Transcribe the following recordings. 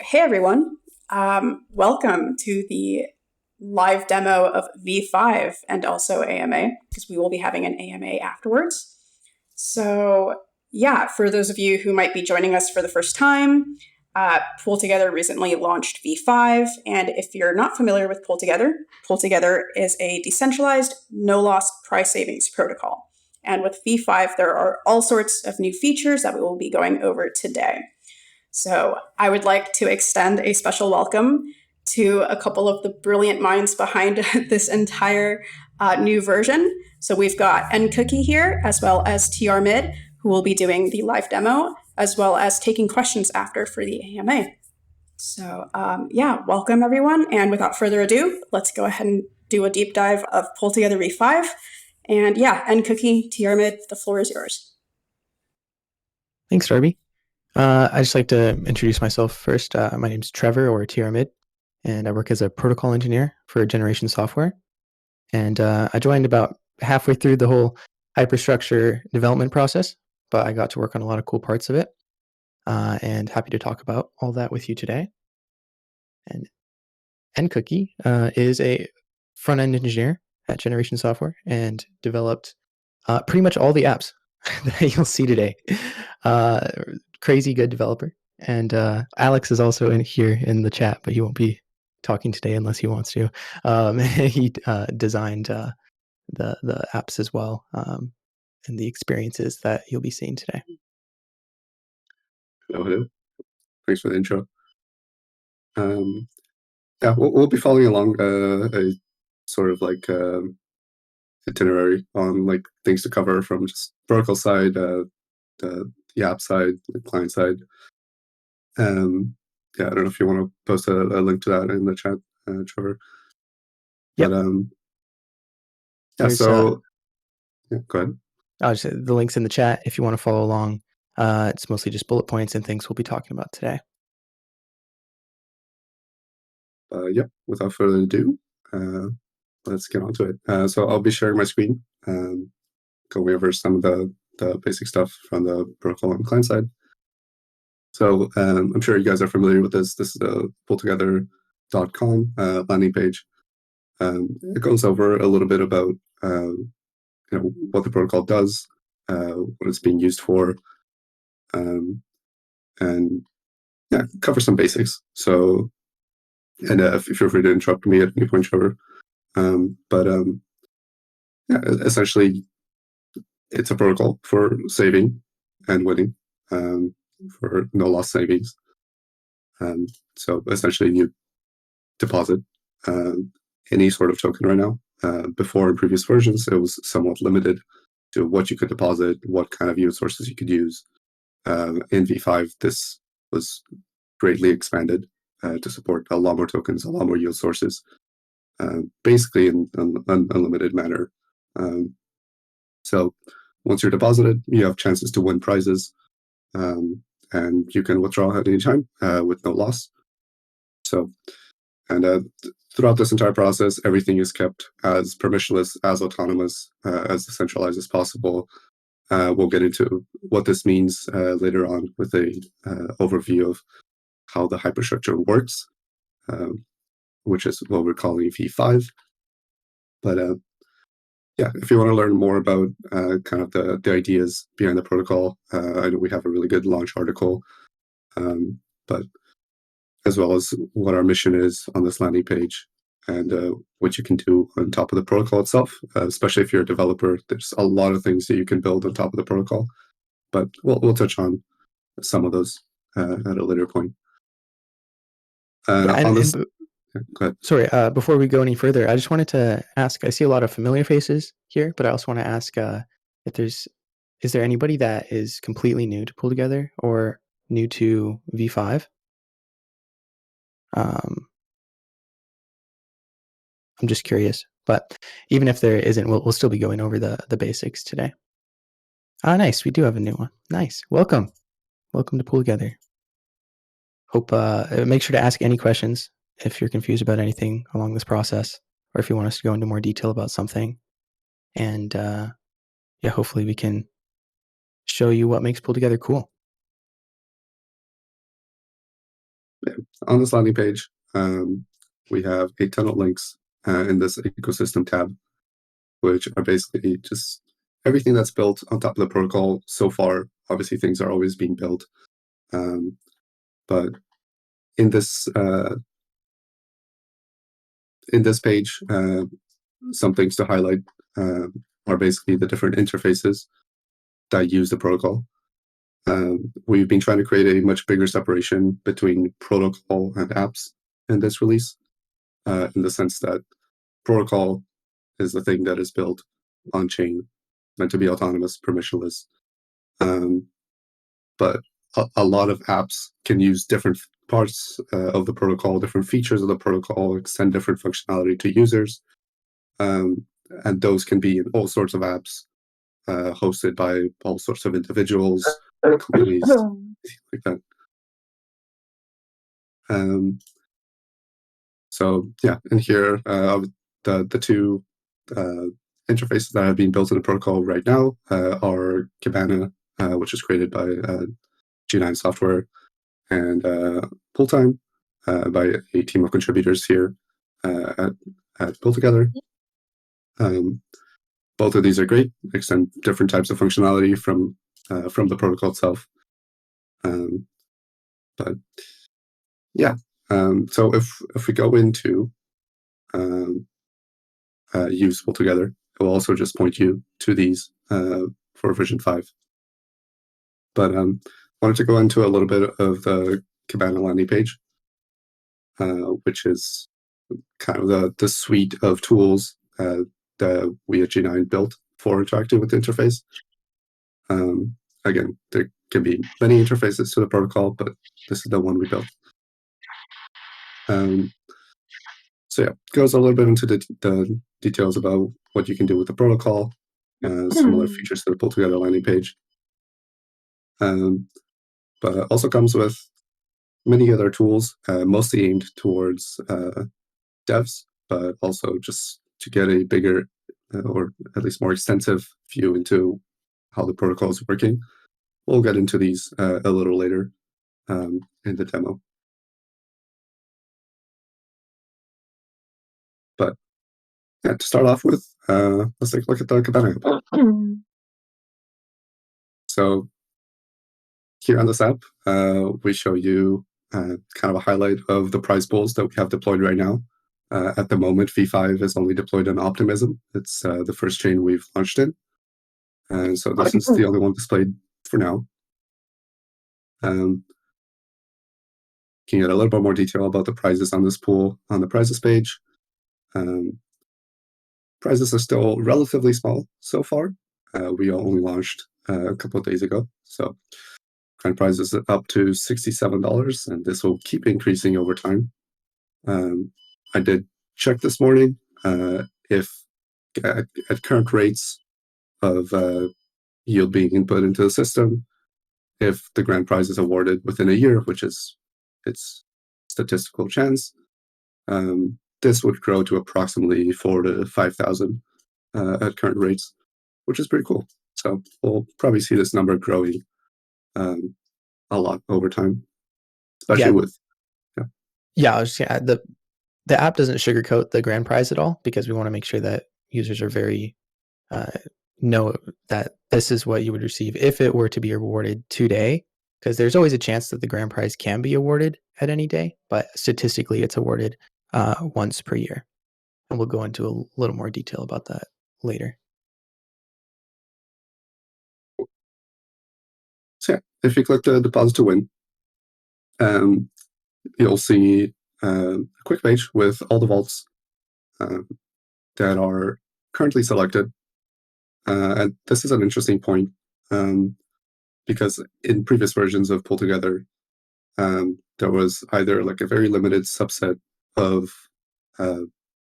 Hey everyone, welcome to the live demo of V5 and also AMA, because we will be having an AMA afterwards. So yeah, for those of you who might be joining us for the first time, PoolTogether recently launched V5, and if you're not familiar with PoolTogether is a decentralized, no-loss price savings protocol. And with V5, there are all sorts of new features that we will be going over today. So I would like to extend a special welcome to a couple of the brilliant minds behind this entire new version. So we've got NCOOKIE here, as well as TRMID, who will be doing the live demo, as well as taking questions after for the AMA. So yeah, welcome everyone. And without further ado, let's go ahead and do a deep dive of PoolTogether V5. And yeah, NCOOKIE, TRMID, the floor is yours. Thanks, Darby. I'd just like to introduce myself first. My name's Trevor, or TRMID, and I work as a protocol engineer for GenerationSoftware. And I joined about halfway through the whole Hyperstructure development process, but I got to work on a lot of cool parts of it, and happy to talk about all that with you today. And NCOOKIE is a front-end engineer at GenerationSoftware and developed pretty much all the apps that you'll see today. Crazy good developer. And Alex is also in here in the chat, but he won't be talking today unless he wants to. He designed the apps as well, and the experiences that you'll be seeing today. Hello. Thanks for the intro. Yeah, we'll be following along a sort of like itinerary on like things to cover from just protocol side, the app side, the client side. Yeah, I don't know if you want to post a link to that in the chat, Trevor. Yep. But yeah, so yeah, go ahead. I'll just say the link's in the chat if you want to follow along. It's mostly just bullet points and things we'll be talking about today. Yeah, without further ado, let's get on to it. So I'll be sharing my screen, going over some of the basic stuff from the protocol and client side. So I'm sure you guys are familiar with this. This is the PoolTogether.com landing page. It goes over a little bit about what the protocol does, what it's being used for, and yeah, cover some basics. So, and feel free to interrupt me at any point, Trevor. Yeah, essentially, it's a protocol for saving and winning, for no loss savings. So essentially, you deposit any sort of token right now. Before, in previous versions, it was somewhat limited to what you could deposit, what kind of yield sources you could use. In V5, this was greatly expanded to support a lot more tokens, a lot more yield sources, basically in an unlimited manner. So once you're deposited, you have chances to win prizes, and you can withdraw at any time with no loss. So, and throughout this entire process, everything is kept as permissionless, as autonomous, as decentralized as possible. We'll get into what this means later on with a overview of how the hyperstructure works, which is what we're calling V5. But yeah, if you want to learn more about kind of the ideas behind the protocol, I know we have a really good launch article, but as well as what our mission is on this landing page and what you can do on top of the protocol itself, especially if you're a developer. There's a lot of things that you can build on top of the protocol, but we'll touch on some of those at a later point. Yeah, on this, go ahead. Sorry, before we go any further, I just wanted to ask, I see a lot of familiar faces here, but I also want to ask if is there anybody that is completely new to PoolTogether or new to V5? I'm just curious, but even if there isn't, we'll still be going over the basics today. Ah, nice. We do have a new one. Nice. Welcome. Welcome to PoolTogether. Hope make sure to ask any questions if you're confused about anything along this process, or if you want us to go into more detail about something. And yeah, hopefully we can show you what makes PoolTogether cool. On this landing page, we have a ton of links in this ecosystem tab, which are basically just everything that's built on top of the protocol so far. Obviously, things are always being built, but in this page, some things to highlight are basically the different interfaces that use the protocol. We've been trying to create a much bigger separation between protocol and apps in this release, in the sense that protocol is the thing that is built on chain, meant to be autonomous, permissionless. But a lot of apps can use different parts of the protocol, different features of the protocol, extend different functionality to users. And those can be in all sorts of apps, hosted by all sorts of individuals, companies, like that. So yeah, and here the two interfaces that have been built in the protocol right now are Kibana, which is created by GenerationSoftware, and PoolTime by a team of contributors here at PoolTogether. Both of these are great, extend different types of functionality from the protocol itself. But yeah, so if we go into use PoolTogether, it will also just point you to these for version 5. But wanted to go into a little bit of the Kibana landing page, which is kind of the suite of tools that we at G9 built for interacting with the interface. Again, there can be many interfaces to the protocol, but this is the one we built. So yeah, it goes a little bit into the details about what you can do with the protocol, similar features to the PoolTogether landing page. But it also comes with many other tools, mostly aimed towards devs, but also just to get a bigger or at least more extensive view into how the protocol is working. We'll get into these a little later in the demo. But yeah, to start off with, let's take a look at the Kibana app. So here on this app, we show you kind of a highlight of the prize pools that we have deployed right now. At the moment, V5 is only deployed on Optimism. It's the first chain we've launched in. And so this is the only one displayed for now. Can get a little bit more detail about the prizes on this pool on the prizes page. Prizes are still relatively small so far. We only launched a couple of days ago. So current price is up to $67, and this will keep increasing over time. I did check this morning if at current rates of yield being input into the system, if the grand prize is awarded within a year, which is its statistical chance, this would grow to approximately 4,000 to 5,000 at current rates, which is pretty cool. So we'll probably see this number growing a lot over time, especially with I was just gonna add, the app doesn't sugarcoat the grand prize at all, because we want to make sure that users are very know that this is what you would receive if it were to be awarded today, because there's always a chance that the grand prize can be awarded at any day, but statistically it's awarded once per year. And we'll go into a little more detail about that later. So yeah, if you click the deposit to win, you'll see a quick page with all the vaults that are currently selected. And this is an interesting point because in previous versions of PoolTogether, there was either like a very limited subset of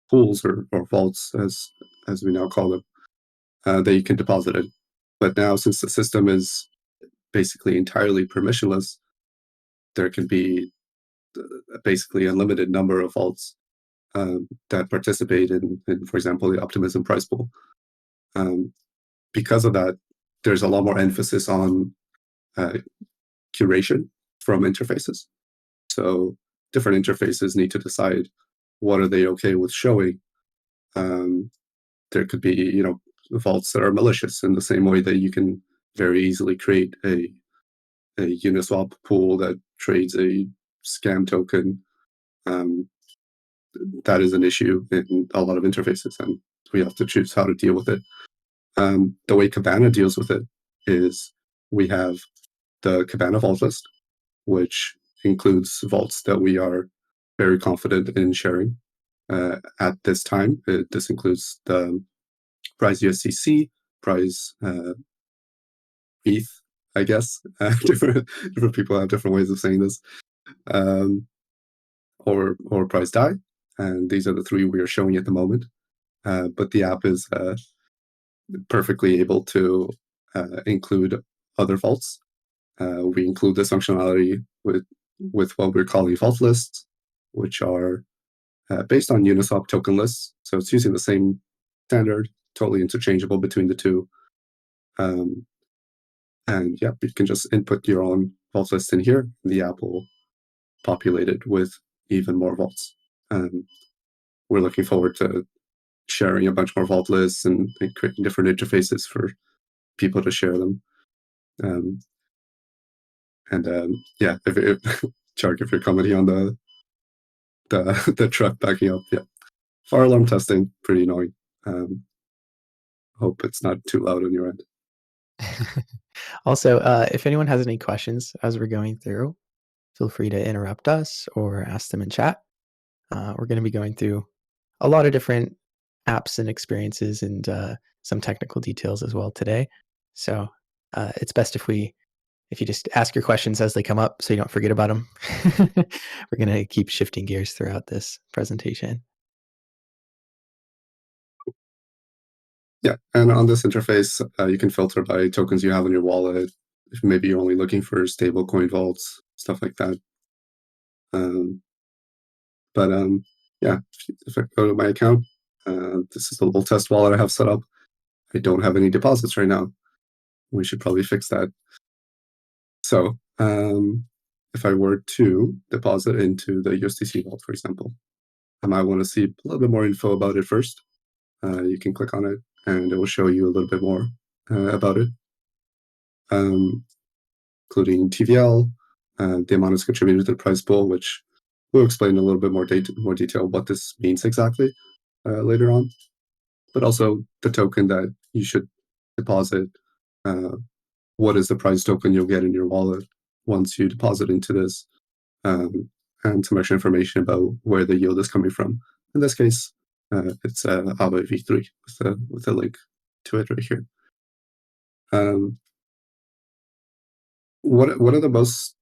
pools or vaults, as we now call them, that you can deposit in. But now, since the system is basically entirely permissionless, there can be basically a limited number of vaults that participate in, for example, the Optimism prize pool. Because of that, there's a lot more emphasis on curation from interfaces. So different interfaces need to decide what are they okay with showing. There could be, vaults that are malicious in the same way that you can very easily create a Uniswap pool that trades a scam token. That is an issue in a lot of interfaces, and we have to choose how to deal with it. The way Kibana deals with it is we have the Kibana vault list, which includes vaults that we are very confident in sharing at this time. This includes the prize USDC, prize ETH, I guess. Different people have different ways of saying this. Or price DAI, and these are the three we are showing at the moment. But the app is perfectly able to include other vaults. We include this functionality with what we're calling vault lists, which are based on Uniswap token lists. So it's using the same standard, totally interchangeable between the two. And yeah, you can just input your own vault list in here. The app will populate it with even more vaults. We're looking forward to sharing a bunch more vault lists and creating different interfaces for people to share them. Yeah, if Chark, if you're commenting on the truck backing up, yeah, fire alarm testing, pretty annoying. Hope it's not too loud on your end. Also, if anyone has any questions as we're going through, feel free to interrupt us or ask them in chat. We're going to be going through a lot of different apps and experiences and some technical details as well today. So it's best if you just ask your questions as they come up so you don't forget about them. We're going to keep shifting gears throughout this presentation. Yeah, and on this interface, you can filter by tokens you have in your wallet. If maybe you're only looking for stablecoin vaults, stuff like that. Yeah, if I go to my account, this is the little test wallet I have set up. I don't have any deposits right now. We should probably fix that. So if I were to deposit into the USDC vault, for example, I might want to see a little bit more info about it first. You can click on it and it will show you a little bit more about it, including TVL, the amount it's contributed to the prize pool, which we'll explain a little bit more detail what this means exactly later on, but also the token that you should deposit. What is the prize token you'll get in your wallet once you deposit into this, and some extra information about where the yield is coming from. In this case, it's Aave v3 with a link to it right here. What are the most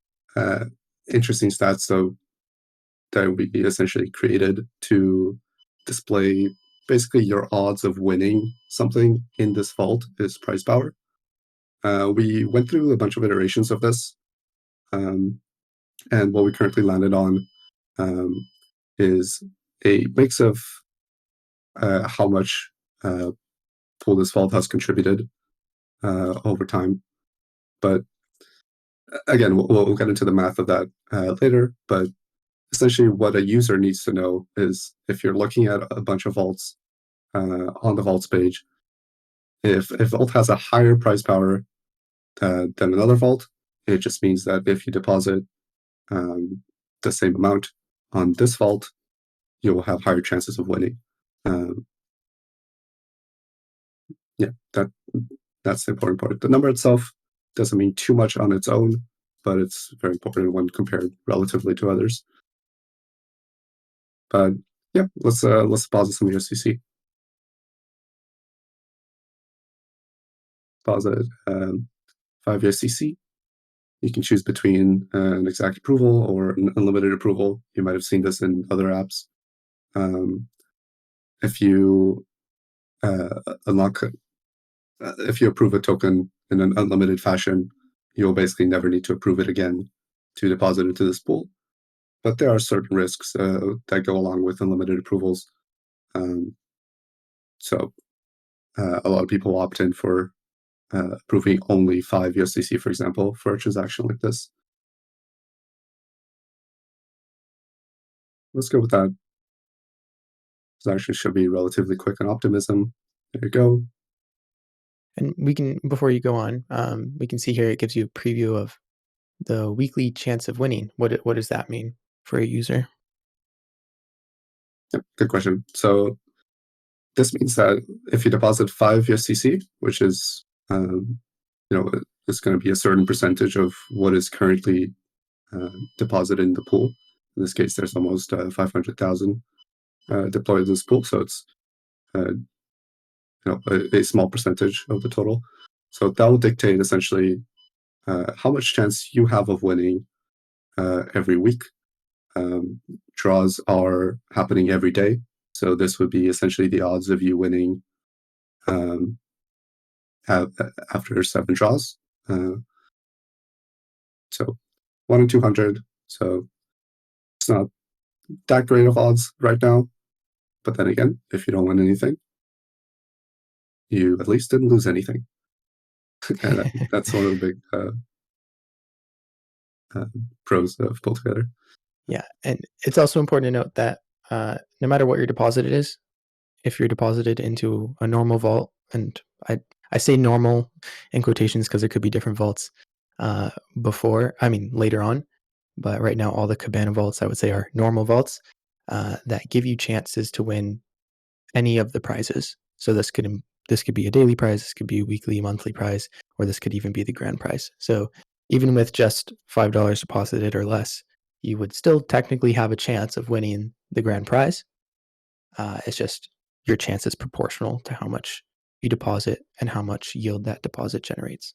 interesting stats though that we essentially created to display basically your odds of winning something in this vault is price power. We went through a bunch of iterations of this, and what we currently landed on is a mix of how much pool this vault has contributed over time. But again, we'll get into the math of that later. But essentially, what a user needs to know is if you're looking at a bunch of vaults on the vaults page, if a vault has a higher price power than another vault, it just means that if you deposit the same amount on this vault, you will have higher chances of winning. Yeah, that's the important part. The number itself doesn't mean too much on its own, but it's very important when compared relatively to others. But yeah, let's deposit some USDC. Deposit 5 USDC. You can choose between an exact approval or an unlimited approval. You might have seen this in other apps. If you if you approve a token in an unlimited fashion, you'll basically never need to approve it again to deposit into this pool. But there are certain risks that go along with unlimited approvals. So a lot of people opt in for approving only 5 USDC, for example, for a transaction like this. let's go with that. This actually should be relatively quick on optimism. There you go. And we can, before you go on, we can see here it gives you a preview of the weekly chance of winning. What does that mean for a user? Yep, good question. So this means that if you deposit 5 USDC, which is it's going to be a certain percentage of what is currently deposited in the pool. In this case, there's almost 500,000 deployed in this pool, so it's a small percentage of the total. So that will dictate essentially how much chance you have of winning every week. Draws are happening every day, so this would be essentially the odds of you winning after 7 draws. So 1 in 200. So it's not that great of odds right now. But then again, if you don't win anything, you at least didn't lose anything. And that's one of the big pros of PoolTogether. Yeah, and it's also important to note that no matter what your deposit is, if you're deposited into a normal vault, and I say normal in quotations because there could be different vaults later on, but right now all the Cabana vaults I would say are normal vaults that give you chances to win any of the prizes. So this could be a daily prize, this could be a weekly, monthly prize, or this could even be the grand prize. So even with just $5 deposited or less, you would still technically have a chance of winning the grand prize. It's just your chance is proportional to how much you deposit and how much yield that deposit generates.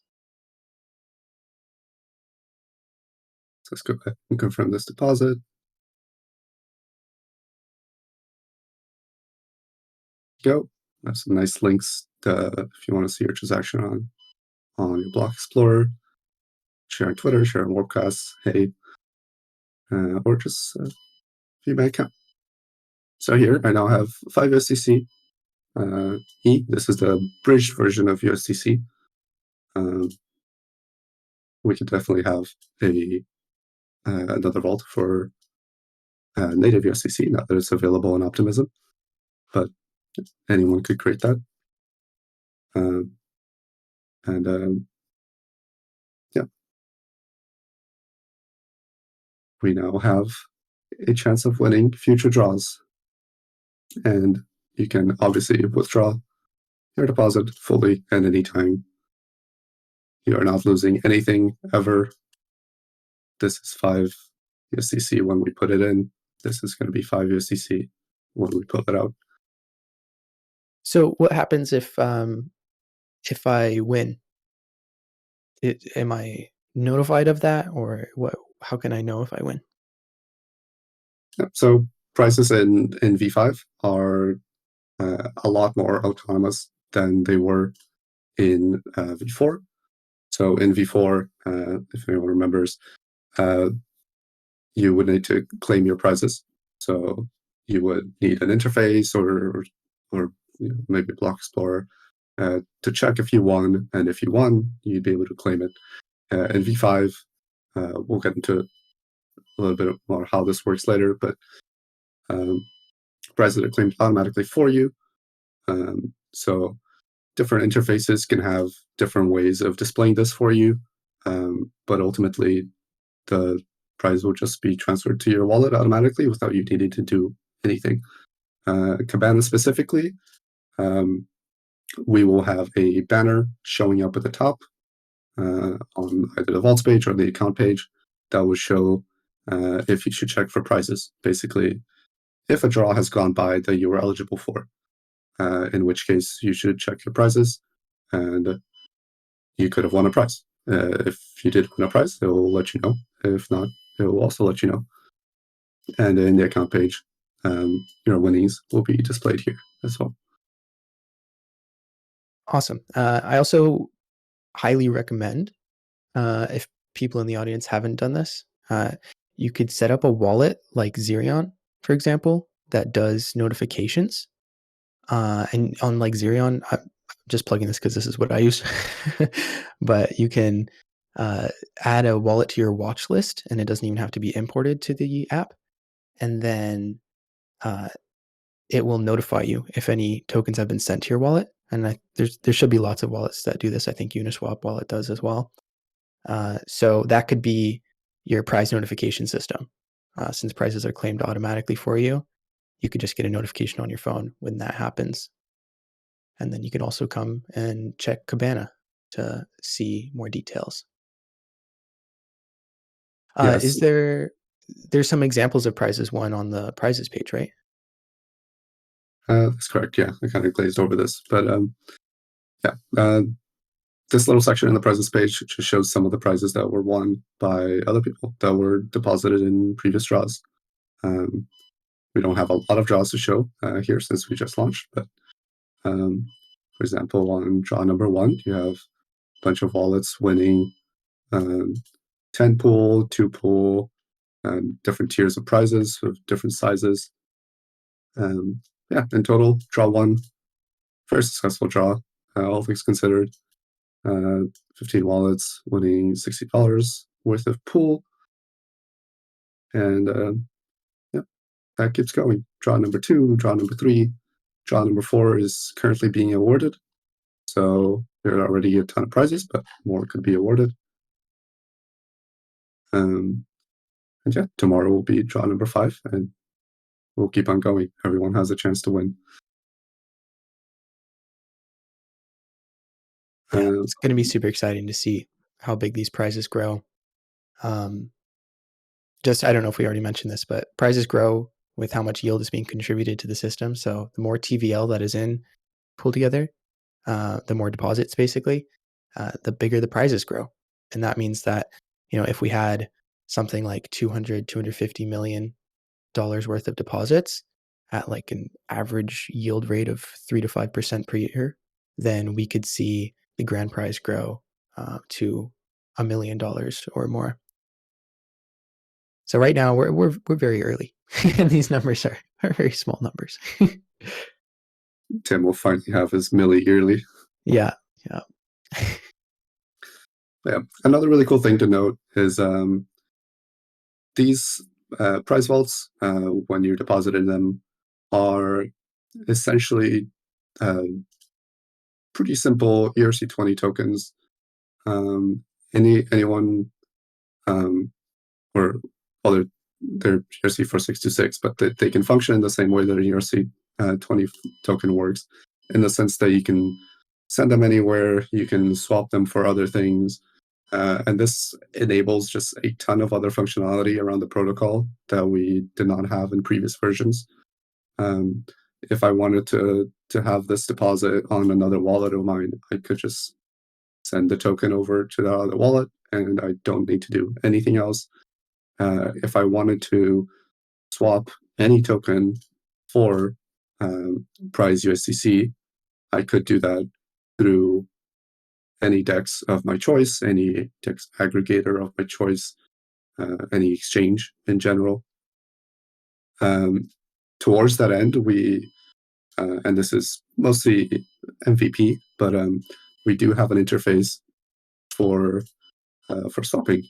So let's go ahead and confirm this deposit. Go. I have some nice links if you want to see your transaction on your block explorer. Share on Twitter, share on Warpcast, hey, or just if you may account. So here I now have 5 USDC. This is the bridged version of USDC. We could definitely have another vault for native USDC, not that it's available in Optimism, but anyone could create that. Yeah, we now have a chance of winning future draws, and you can obviously withdraw your deposit fully at any time. You are not losing anything ever. This is 5 USDC when we put it in. This is going to be 5 USDC when we put it out. So what happens if I win? Am I notified of that, or what? How can I know if I win? So prices in V5 are a lot more autonomous than they were in V4. So in V4, if anyone remembers, you would need to claim your prizes. So you would need an interface or maybe a block explorer to check if you won, and if you won, you'd be able to claim it. In V5, we'll get into a little bit more how this works later, but prizes are claimed automatically for you. So different interfaces can have different ways of displaying this for you, but ultimately the prize will just be transferred to your wallet automatically without you needing to do anything. Cabana specifically, we will have a banner showing up at the top on either the vaults page or the account page that will show if you should check for prizes. Basically, if a draw has gone by that you were eligible for, in which case you should check your prizes, and you could have won a prize. If you did win a prize, it will let you know. If not, it will also let you know. And in the account page, your winnings will be displayed here as well. Awesome. I also highly recommend, if people in the audience haven't done this, you could set up a wallet like Xerion, for example, that does notifications. And on like Xerion, I'm just plugging this because this is what I use, but you can add a wallet to your watch list, and it doesn't even have to be imported to the app. and then it will notify you if any tokens have been sent to your wallet. And there should be lots of wallets that do this. I think Uniswap wallet does as well. So that could be your prize notification system. Since prizes are claimed automatically for you, you could just get a notification on your phone when that happens. And then you can also come and check Cabana to see more details. Yes. There's some examples of prizes won on the prizes page, right? That's correct. Yeah, I kind of glazed over this, but yeah. This little section in the prizes page just shows some of the prizes that were won by other people that were deposited in previous draws. We don't have a lot of draws to show here since we just launched, but for example, on draw number 1, you have a bunch of wallets winning 10 pool, 2 pool, different tiers of prizes of different sizes. Yeah, in total, draw 1, very successful draw, all things considered. 15 wallets winning $60 worth of pool. And yeah, that keeps going. Draw number 2, draw number 3, draw number 4 is currently being awarded. So there are already a ton of prizes, but more could be awarded. And yeah, tomorrow will be draw number 5, and we'll keep on going. Everyone has a chance to win. Yeah, it's going to be super exciting to see how big these prizes grow. I don't know if we already mentioned this, but prizes grow with how much yield is being contributed to the system. So the more TVL that is in PoolTogether, the more deposits basically, the bigger the prizes grow. And that means that, if we had something like $250 million worth of deposits at like an average yield rate of 3 to 5% per year, then we could see the grand prize grow to $1 million or more. So right now we're very early, and these numbers are very small numbers. Tim will finally have his milli yearly. Yeah. Yeah. Another really cool thing to note is these prize vaults, when you're depositing them, are essentially pretty simple ERC20 tokens. Anyone, or well, they're ERC4626, but they can function in the same way that an ERC20 token works, in the sense that you can send them anywhere, you can swap them for other things, and this enables just a ton of other functionality around the protocol that we did not have in previous versions. If I wanted to have this deposit on another wallet of mine, I could just send the token over to that other wallet, and I don't need to do anything else. If I wanted to swap any token for prize USDC, I could do that through any DEX of my choice, any DEX aggregator of my choice, any exchange in general. Towards that end, we, and this is mostly MVP, but we do have an interface for swapping,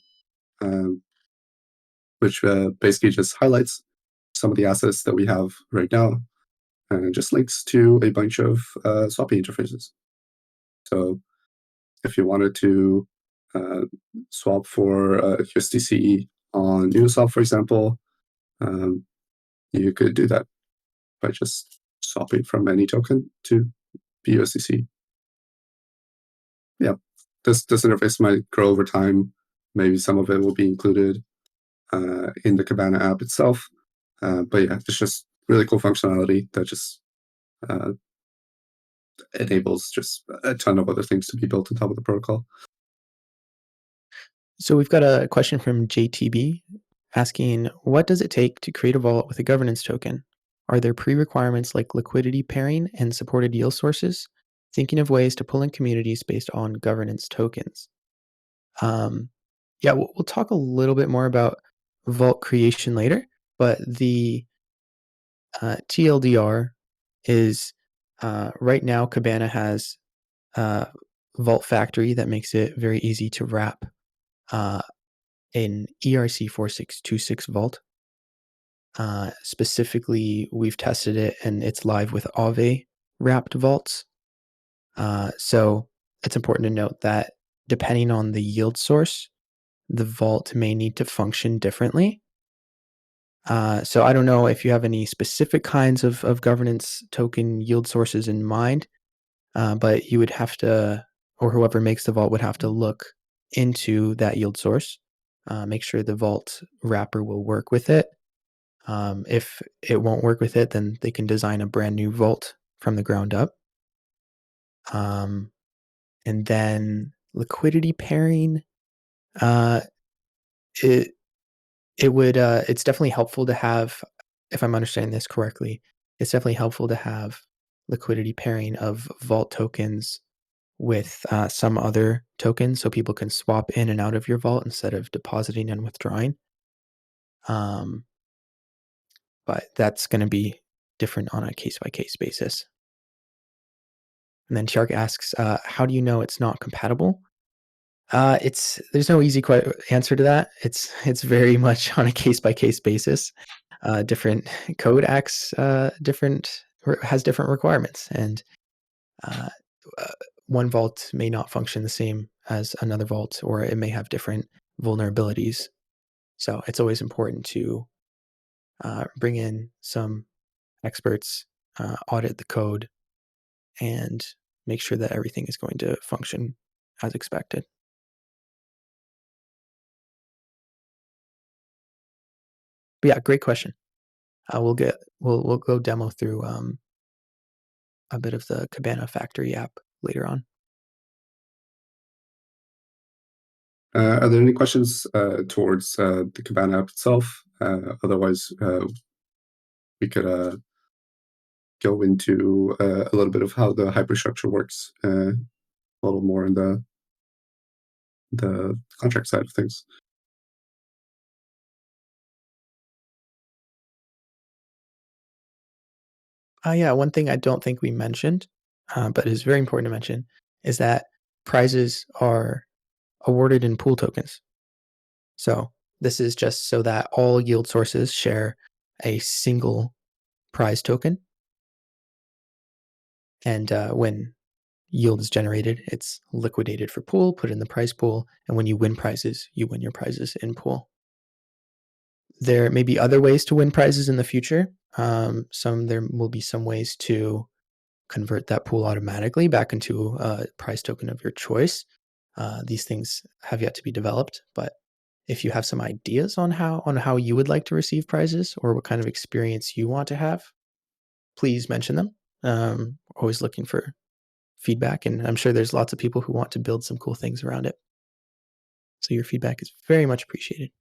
which basically just highlights some of the assets that we have right now, and just links to a bunch of swapping interfaces. So if you wanted to swap for USDC on Uniswap, for example, you could do that by just swapping from any token to BUSDC. Yeah, this interface might grow over time. Maybe some of it will be included in the Cabana app itself. But yeah, it's just really cool functionality that just enables just a ton of other things to be built on top of the protocol. So we've got a question from JTB asking, what does it take to create a wallet with a governance token? Are there pre-requirements like liquidity pairing and supported yield sources? Thinking of ways to pull in communities based on governance tokens. Yeah, we'll talk a little bit more about vault creation later, but the TLDR is right now Cabana has Vault Factory that makes it very easy to wrap an ERC4626 vault Specifically, we've tested it and it's live with Aave wrapped vaults. So it's important to note that depending on the yield source, the vault may need to function differently. So I don't know if you have any specific kinds of governance token yield sources in mind, but you would have to, or whoever makes the vault would have to look into that yield source, make sure the vault wrapper will work with it. If it won't work with it, then they can design a brand new vault from the ground up. And then liquidity pairing, it it would it's definitely helpful to have, if I'm understanding this correctly, it's definitely helpful to have liquidity pairing of vault tokens with some other tokens so people can swap in and out of your vault instead of depositing and withdrawing. But that's going to be different on a case-by-case basis. And then Shark asks, how do you know it's not compatible? There's no easy answer to that. It's very much on a case-by-case basis. Different code acts has different requirements, and one vault may not function the same as another vault, or it may have different vulnerabilities. So it's always important to bring in some experts, audit the code, and make sure that everything is going to function as expected. But yeah, great question. We'll go demo through a bit of the Cabana Factory app later on. Are there any questions towards the Cabana app itself? Otherwise, we could go into a little bit of how the hyperstructure works, a little more in the contract side of things. Yeah, one thing I don't think we mentioned, but is very important to mention, is that prizes are awarded in pool tokens. So this is just so that all yield sources share a single prize token. And when yield is generated, it's liquidated for pool, put in the prize pool, and when you win prizes, you win your prizes in pool. There may be other ways to win prizes in the future. There will be some ways to convert that pool automatically back into a prize token of your choice. These things have yet to be developed, but if you have some ideas on how you would like to receive prizes or what kind of experience you want to have, please mention them. Always looking for feedback, and I'm sure there's lots of people who want to build some cool things around it. So your feedback is very much appreciated.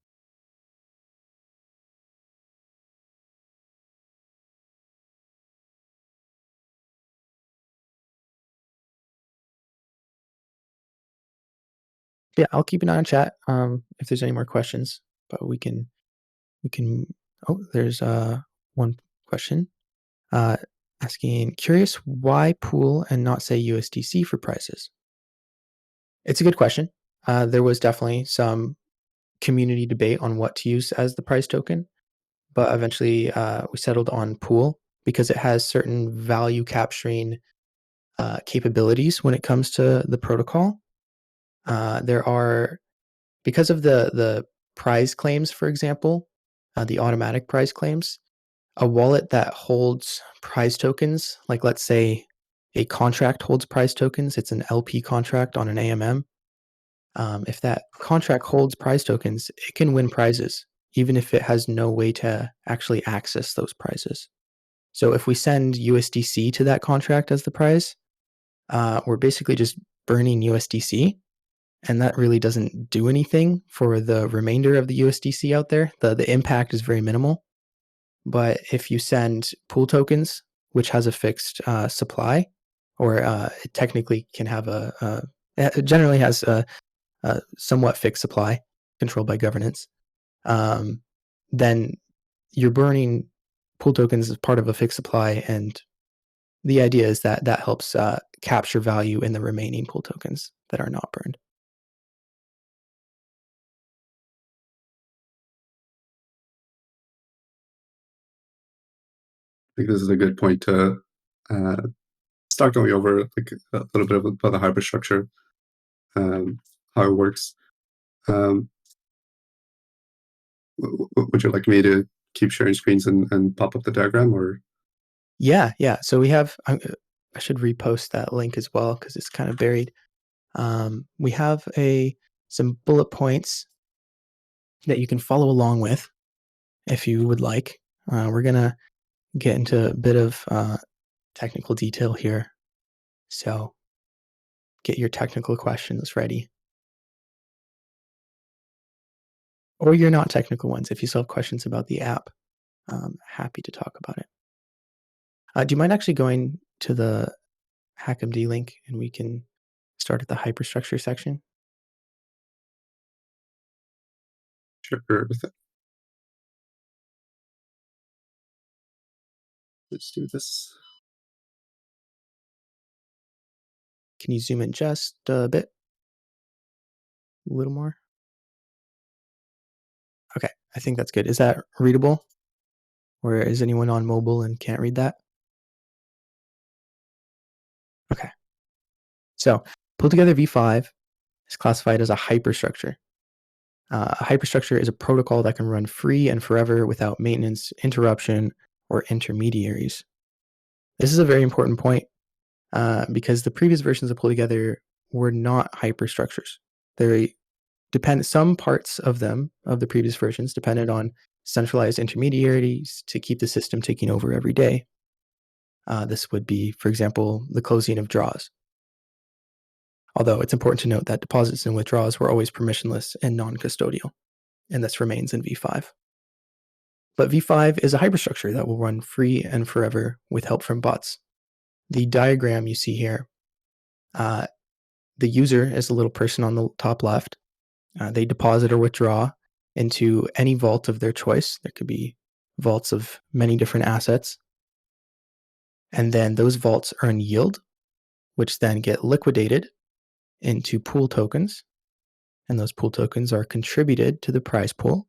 Yeah, I'll keep an eye on chat if there's any more questions, but we can, oh, there's one question asking, curious why pool and not say USDC for prizes? It's a good question. There was definitely some community debate on what to use as the prize token, but eventually we settled on pool because it has certain value capturing capabilities when it comes to the protocol. There are, because of the prize claims, for example, the automatic prize claims, a wallet that holds prize tokens, like let's say a contract holds prize tokens, it's an LP contract on an AMM. If that contract holds prize tokens, it can win prizes, even if it has no way to actually access those prizes. So if we send USDC to that contract as the prize, we're basically just burning USDC, and that really doesn't do anything for the remainder of the USDC out there. The impact is very minimal. But if you send pool tokens, which has a fixed supply, or it technically can have it generally has a somewhat fixed supply controlled by governance, then you're burning pool tokens as part of a fixed supply, and the idea is that that helps capture value in the remaining pool tokens that are not burned. think this is a good point to start going over like a little bit about the hyperstructure, how it works. Would you like me to keep sharing screens and pop up the diagram, or? Yeah. So we have, I should repost that link as well because it's kind of buried. We have some bullet points that you can follow along with if you would like. We're going to get into a bit of technical detail here. So get your technical questions ready. Or your not technical ones. If you still have questions about the app, I'm happy to talk about it. Do you mind actually going to the HackMD link and we can start at the hyperstructure section? Sure, with it. Let's do this. Can you zoom in just a bit? A little more? Okay, I think that's good. Is that readable? Or is anyone on mobile and can't read that? Okay. So PoolTogether v5 is classified as a hyperstructure. A hyperstructure is a protocol that can run free and forever without maintenance, interruption, or intermediaries. This is a very important point because the previous versions of PoolTogether were not hyperstructures. Some parts of them, of the previous versions, depended on centralized intermediaries to keep the system ticking over every day. This would be, for example, the closing of draws. Although it's important to note that deposits and withdrawals were always permissionless and non-custodial, and this remains in v5. But v5 is a hyperstructure that will run free and forever with help from bots. The diagram you see here, the user is the little person on the top left. They deposit or withdraw into any vault of their choice. There could be vaults of many different assets. And then those vaults earn yield, which then get liquidated into pool tokens. And those pool tokens are contributed to the prize pool.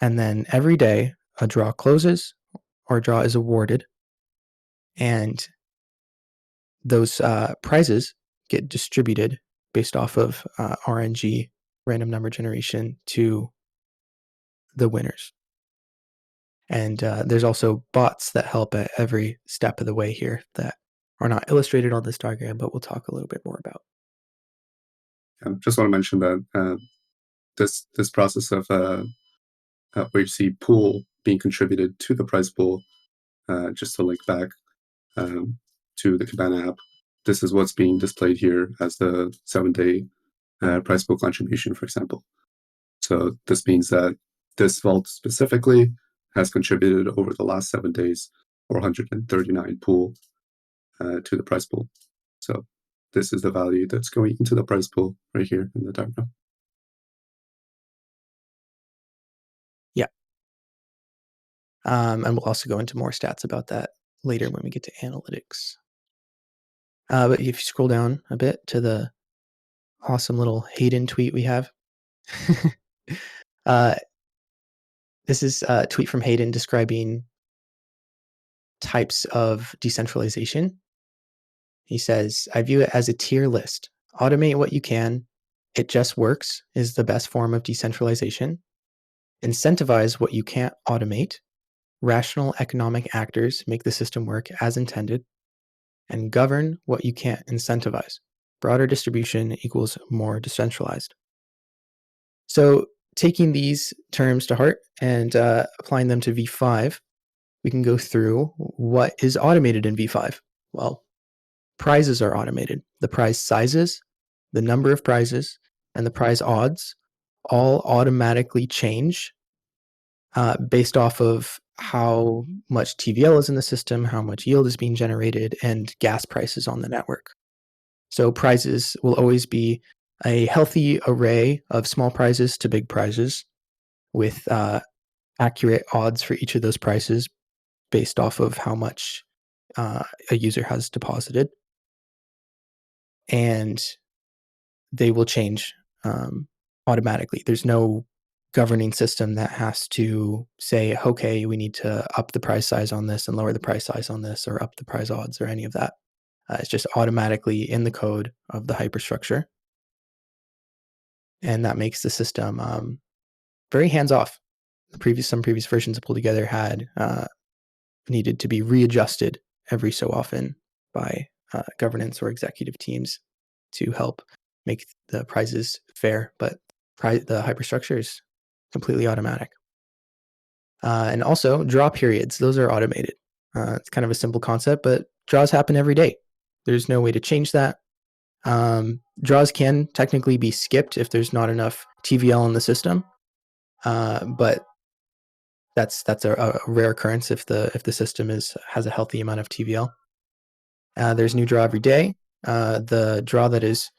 And then every day a draw closes or a draw is awarded. And those prizes get distributed based off of RNG, random number generation, to the winners. And there's also bots that help at every step of the way here that are not illustrated on this diagram, but we'll talk a little bit more about. Just want to mention that this process of where you see pool being contributed to the prize pool, just to link back to the Cabana app, this is what's being displayed here as the 7-day prize pool contribution, for example. So this means that this vault specifically has contributed over the last 7 days 439 pool to the prize pool. So this is the value that's going into the prize pool right here in the diagram. Yeah. And we'll also go into more stats about that later when we get to analytics. But if you scroll down a bit to the awesome little Hayden tweet we have, this is a tweet from Hayden describing types of decentralization. He says, I view it as a tier list. Automate what you can. It just works is the best form of decentralization. Incentivize what you can't automate. Rational economic actors make the system work as intended. And govern what you can't incentivize. Broader distribution equals more decentralized. So taking these terms to heart and applying them to v5, we can go through what is automated in v5. Well, prizes are automated. The prize sizes, the number of prizes, and the prize odds all automatically change based off of how much TVL is in the system, how much yield is being generated, and gas prices on the network. So prizes will always be a healthy array of small prizes to big prizes with accurate odds for each of those prices based off of how much a user has deposited. And they will change automatically. There's no governing system that has to say, okay, we need to up the price size on this and lower the price size on this, or up the price odds or any of that. It's just automatically in the code of the hyperstructure. And that makes the system very hands-off. Some previous versions of PoolTogether had needed to be readjusted every so often by governance or executive teams to help make the prizes fair, but the hyperstructure is completely automatic. And also draw periods, those are automated. It's kind of a simple concept, but draws happen every day. There's no way to change that. Draws can technically be skipped if there's not enough TVL in the system, but that's a rare occurrence if the system has a healthy amount of TVL. There's new draw every day. The draw that is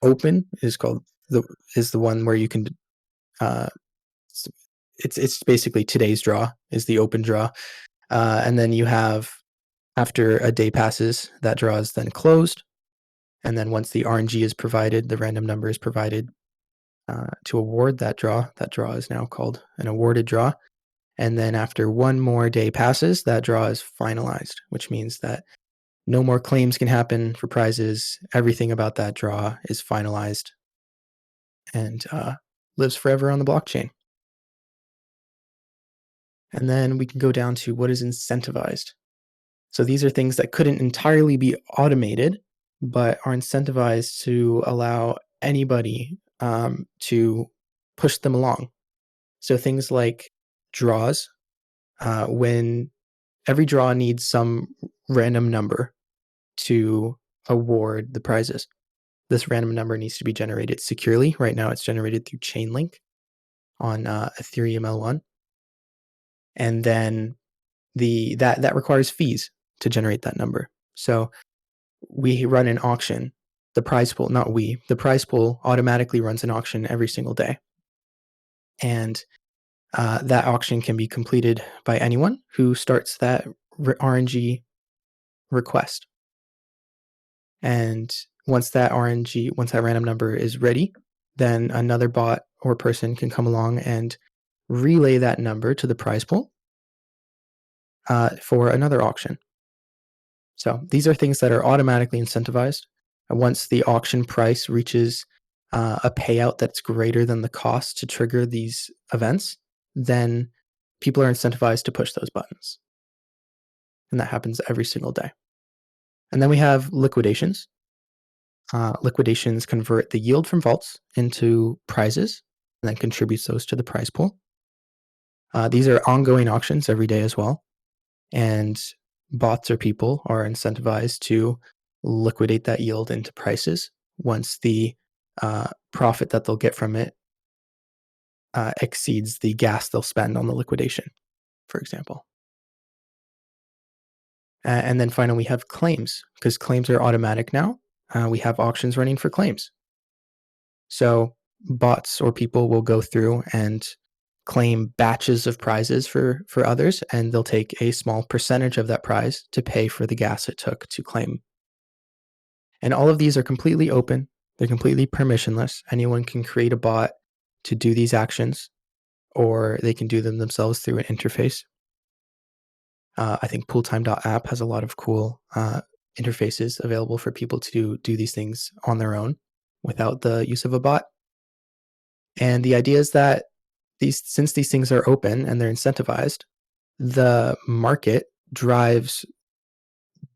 open is the one where you can. It's basically today's draw is the open draw, and then you have, after a day passes, that draw is then closed, and then once the RNG is provided, the random number is provided to award that draw. That draw is now called an awarded draw. And then after one more day passes, that draw is finalized, which means that no more claims can happen for prizes. Everything about that draw is finalized and lives forever on the blockchain. And then we can go down to what is incentivized. So these are things that couldn't entirely be automated, but are incentivized to allow anybody to push them along. So things like draws, when every draw needs some random number to award the prizes. This random number needs to be generated securely. Right now it's generated through Chainlink on Ethereum L1. And then that requires fees to generate that number. So we run an auction. The prize pool automatically runs an auction every single day. And that auction can be completed by anyone who starts that RNG request. And once that random number is ready, then another bot or person can come along and relay that number to the prize pool for another auction. So these are things that are automatically incentivized. And once the auction price reaches a payout that's greater than the cost to trigger these events, then people are incentivized to push those buttons. And that happens every single day. And then we have liquidations. Liquidations convert the yield from vaults into prizes and then contributes those to the prize pool. These are ongoing auctions every day as well. And bots or people are incentivized to liquidate that yield into prices once the profit that they'll get from it exceeds the gas they'll spend on the liquidation, for example. And then finally, we have claims, because claims are automatic now. We have auctions running for claims. So bots or people will go through and claim batches of prizes for others, and they'll take a small percentage of that prize to pay for the gas it took to claim. And all of these are completely open. They're completely permissionless. Anyone can create a bot to do these actions, or they can do them themselves through an interface. I think pooltime.app has a lot of cool interfaces available for people to do these things on their own without the use of a bot. And the idea is that since these things are open and they're incentivized, the market drives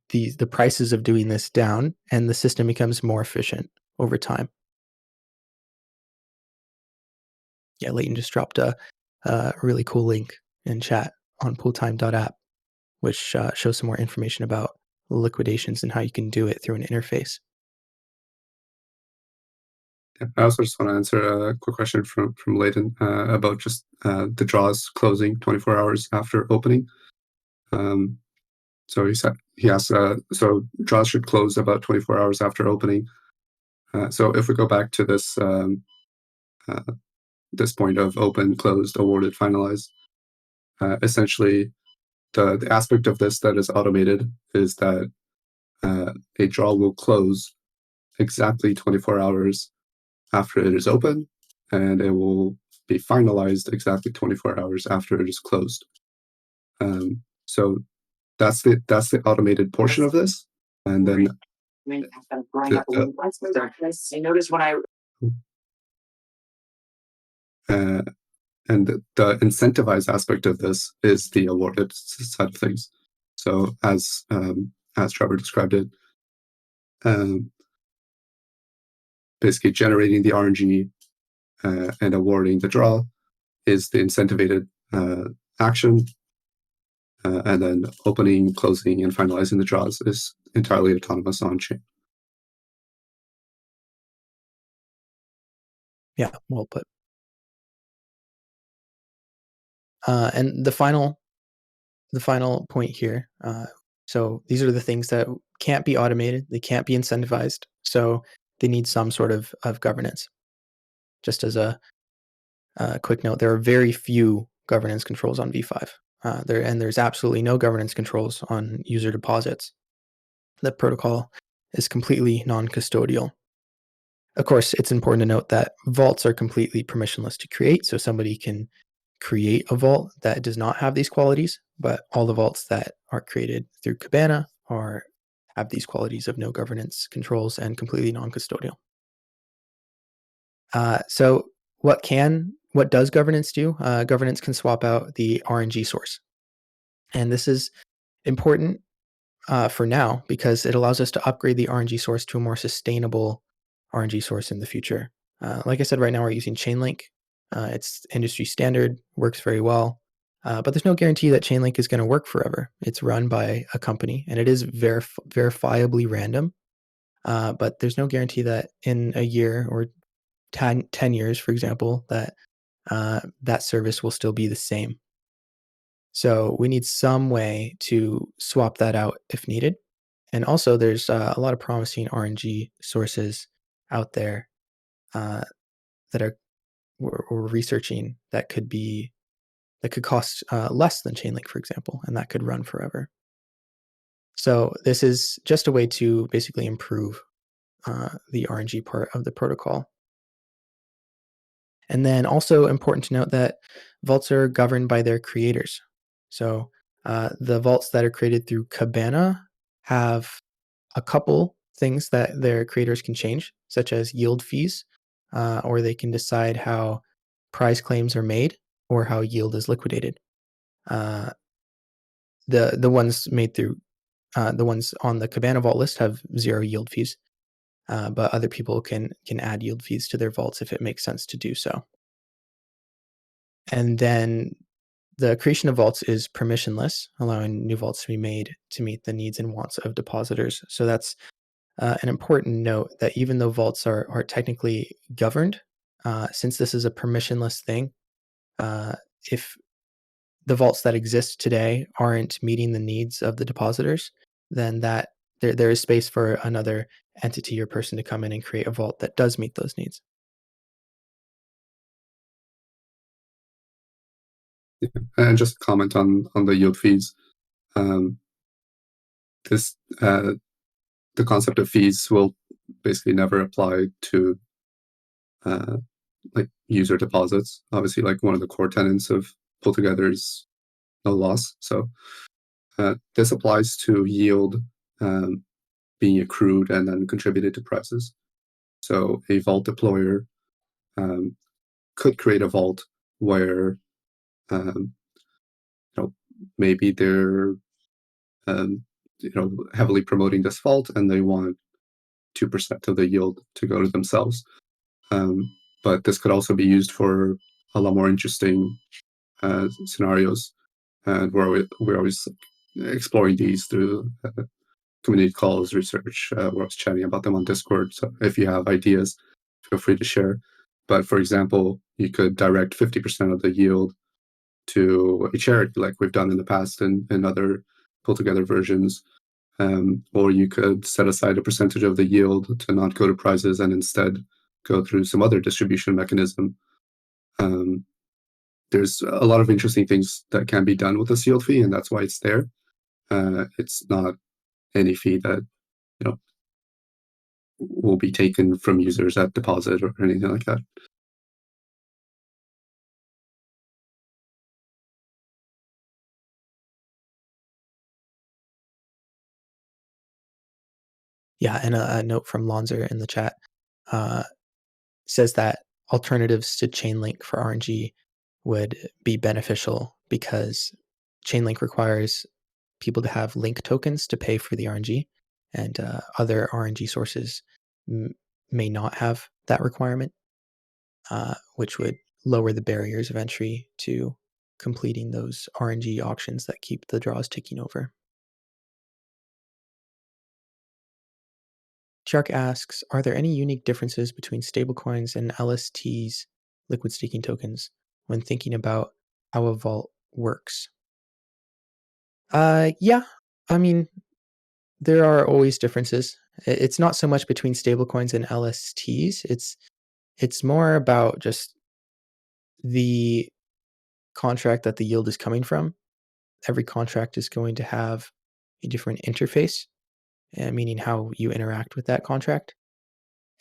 the prices of doing this down, and the system becomes more efficient over time. Yeah, Leighton just dropped a really cool link in chat on pooltime.app, which shows some more information about liquidations and how you can do it through an interface. Yeah, I also just want to answer a quick question from Leighton about just the draws closing 24 hours after opening. So he asked, so draws should close about 24 hours after opening. So if we go back to this this point of open, closed, awarded, finalized, essentially the aspect of this that is automated is that a draw will close exactly 24 hours after it is open, and it will be finalized exactly 24 hours after it is closed. So that's the automated portion of this, and then and the incentivized aspect of this is the awarded side of things. So as Trevor described it, basically generating the RNG and awarding the draw is the incentivated action, and then opening, closing, and finalizing the draws is entirely autonomous on-chain. Yeah, well put. And the final point here. So these are the things that can't be automated. They can't be incentivized. So they need some sort of governance. Just as a quick note, there are very few governance controls on V5. There's absolutely no governance controls on user deposits. The protocol is completely non-custodial. Of course, it's important to note that vaults are completely permissionless to create, so somebody can create a vault that does not have these qualities, but all the vaults that are created through Kibana have these qualities of no governance controls and completely non-custodial. So what does governance do? Governance can swap out the RNG source. And this is important for now because it allows us to upgrade the RNG source to a more sustainable RNG source in the future. Like I said, right now we're using Chainlink. It's industry standard, works very well. But there's no guarantee that Chainlink is going to work forever. It's run by a company and it is verifiably random. But there's no guarantee that in a year or 10 years, for example, that that service will still be the same. So we need some way to swap that out if needed. And also there's a lot of promising RNG sources out there that we're researching that could cost less than Chainlink, for example, and that could run forever. So this is just a way to basically improve the RNG part of the protocol. And then also important to note that vaults are governed by their creators. So the vaults that are created through Kibana have a couple things that their creators can change, such as yield fees, or they can decide how prize claims are made or how yield is liquidated. The ones made through the ones on the Kibana vault list have 0 yield fees, but other people can add yield fees to their vaults if it makes sense to do so. And then the creation of vaults is permissionless, allowing new vaults to be made to meet the needs and wants of depositors. So that's an important note that even though vaults are technically governed, since this is a permissionless thing, if the vaults that exist today aren't meeting the needs of the depositors, then that there is space for another entity or person to come in and create a vault that does meet those needs. Yeah. And just a comment on the yield fees. The concept of fees will basically never apply to like user deposits. Obviously, like one of the core tenets of PoolTogether is no loss. So this applies to yield being accrued and then contributed to prizes. So a vault deployer could create a vault where maybe they're heavily promoting this vault and they want 2% of the yield to go to themselves. But this could also be used for a lot more interesting scenarios, and we're always exploring these through community calls, research. We're always chatting about them on Discord. So if you have ideas, feel free to share. But for example, you could direct 50% of the yield to a charity, like we've done in the past in other PoolTogether versions. Or you could set aside a percentage of the yield to not go to prizes and instead go through some other distribution mechanism. There's a lot of interesting things that can be done with this yield fee, and that's why it's there. It's not any fee that will be taken from users at deposit or anything like that. Yeah, and a note from Lonzer in the chat says that alternatives to Chainlink for RNG would be beneficial because Chainlink requires people to have link tokens to pay for the RNG, and other RNG sources may not have that requirement, which would lower the barriers of entry to completing those RNG auctions that keep the draws ticking over. Shark asks, are there any unique differences between stablecoins and LSTs, liquid staking tokens, when thinking about how a vault works? Yeah, I mean, there are always differences. It's not so much between stablecoins and LSTs. It's more about just the contract that the yield is coming from. Every contract is going to have a different interface, meaning how you interact with that contract.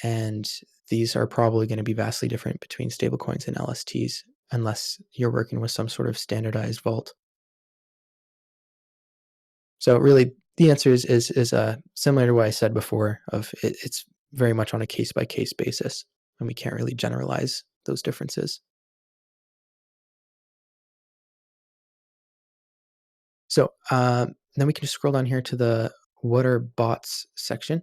And these are probably going to be vastly different between stablecoins and LSTs, unless you're working with some sort of standardized vault. So really, the answer is similar to what I said before. It's very much on a case by case basis, and we can't really generalize those differences. So then we can just scroll down here to the what are bots section.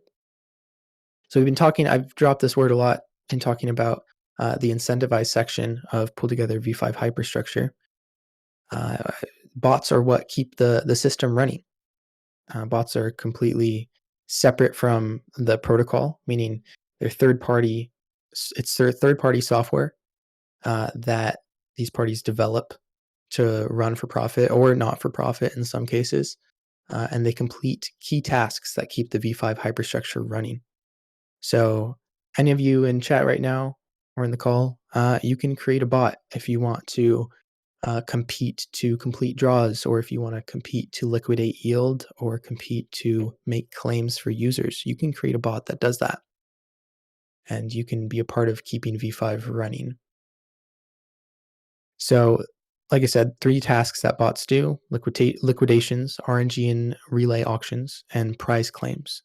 So we've been talking. I've dropped this word a lot in talking about the incentivized section of PoolTogether v5 Hyperstructure. Bots are what keep the system running. Bots are completely separate from the protocol, meaning they're third party. It's their third party software that these parties develop to run for profit or not for profit in some cases, and they complete key tasks that keep the v5 hyperstructure running. So any of you in chat right now or in the call, you can create a bot if you want to compete to complete draws, or if you want to compete to liquidate yield, or compete to make claims for users. You can create a bot that does that, and you can be a part of keeping v5 running. So like I said, 3 tasks that bots do: liquidations, RNG and relay auctions, and prize claims.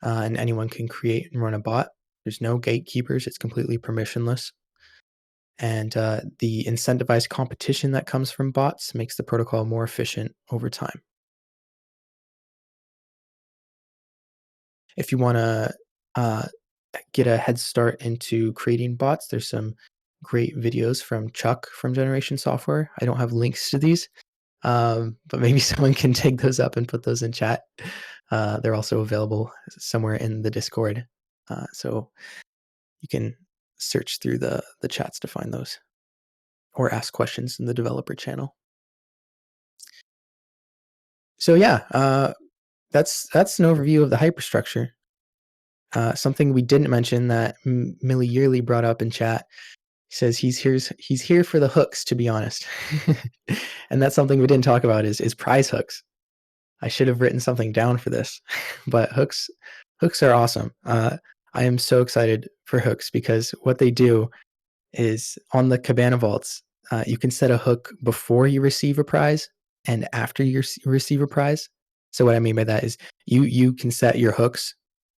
And anyone can create and run a bot. There's no gatekeepers. It's completely permissionless. And the incentivized competition that comes from bots makes the protocol more efficient over time. If you want to get a head start into creating bots, there's some great videos from Chuck from GenerationSoftware. I don't have links to these, but maybe someone can take those up and put those in chat. They're also available somewhere in the Discord, so you can search through the chats to find those, or ask questions in the developer channel. So yeah, that's an overview of the hyperstructure. Something we didn't mention that Millie Yearly brought up in chat. He says he's here for the hooks, to be honest. And that's something we didn't talk about is prize hooks. I should have written something down for this, but hooks are awesome. I am so excited for hooks because what they do is on the Cabana vaults, you can set a hook before you receive a prize and after you receive a prize. So what I mean by that is you can set your hooks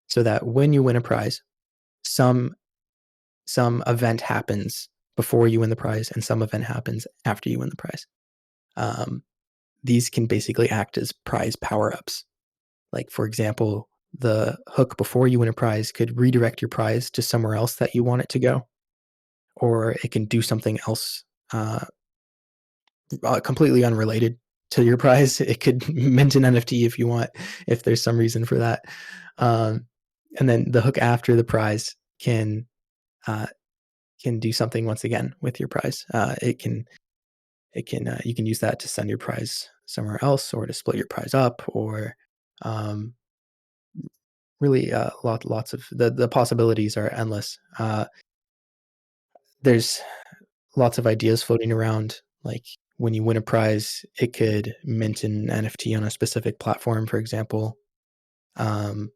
so that when you win a prize, some event happens before you win the prize and some event happens after you win the prize. These can basically act as prize power-ups. Like, for example, the hook before you win a prize could redirect your prize to somewhere else that you want it to go, or it can do something else completely unrelated to your prize. It could mint an NFT if you want, if there's some reason for that. And then the hook after the prize can do something once again with your prize. You can use that to send your prize somewhere else, or to split your prize up, or really lots of the possibilities are endless. There's lots of ideas floating around, like when you win a prize, it could mint an NFT on a specific platform, for example. And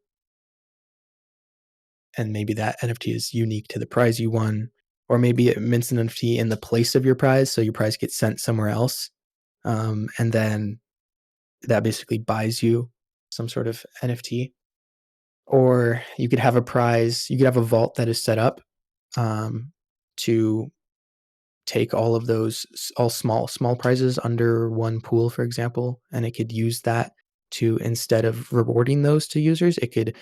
maybe that NFT is unique to the prize you won, or maybe it mints an NFT in the place of your prize, so your prize gets sent somewhere else. And then that basically buys you some sort of NFT. Or you could have a prize, you could have a vault that is set up to take all of those, all small prizes under one pool, for example, and it could use that to, instead of rewarding those to users, it could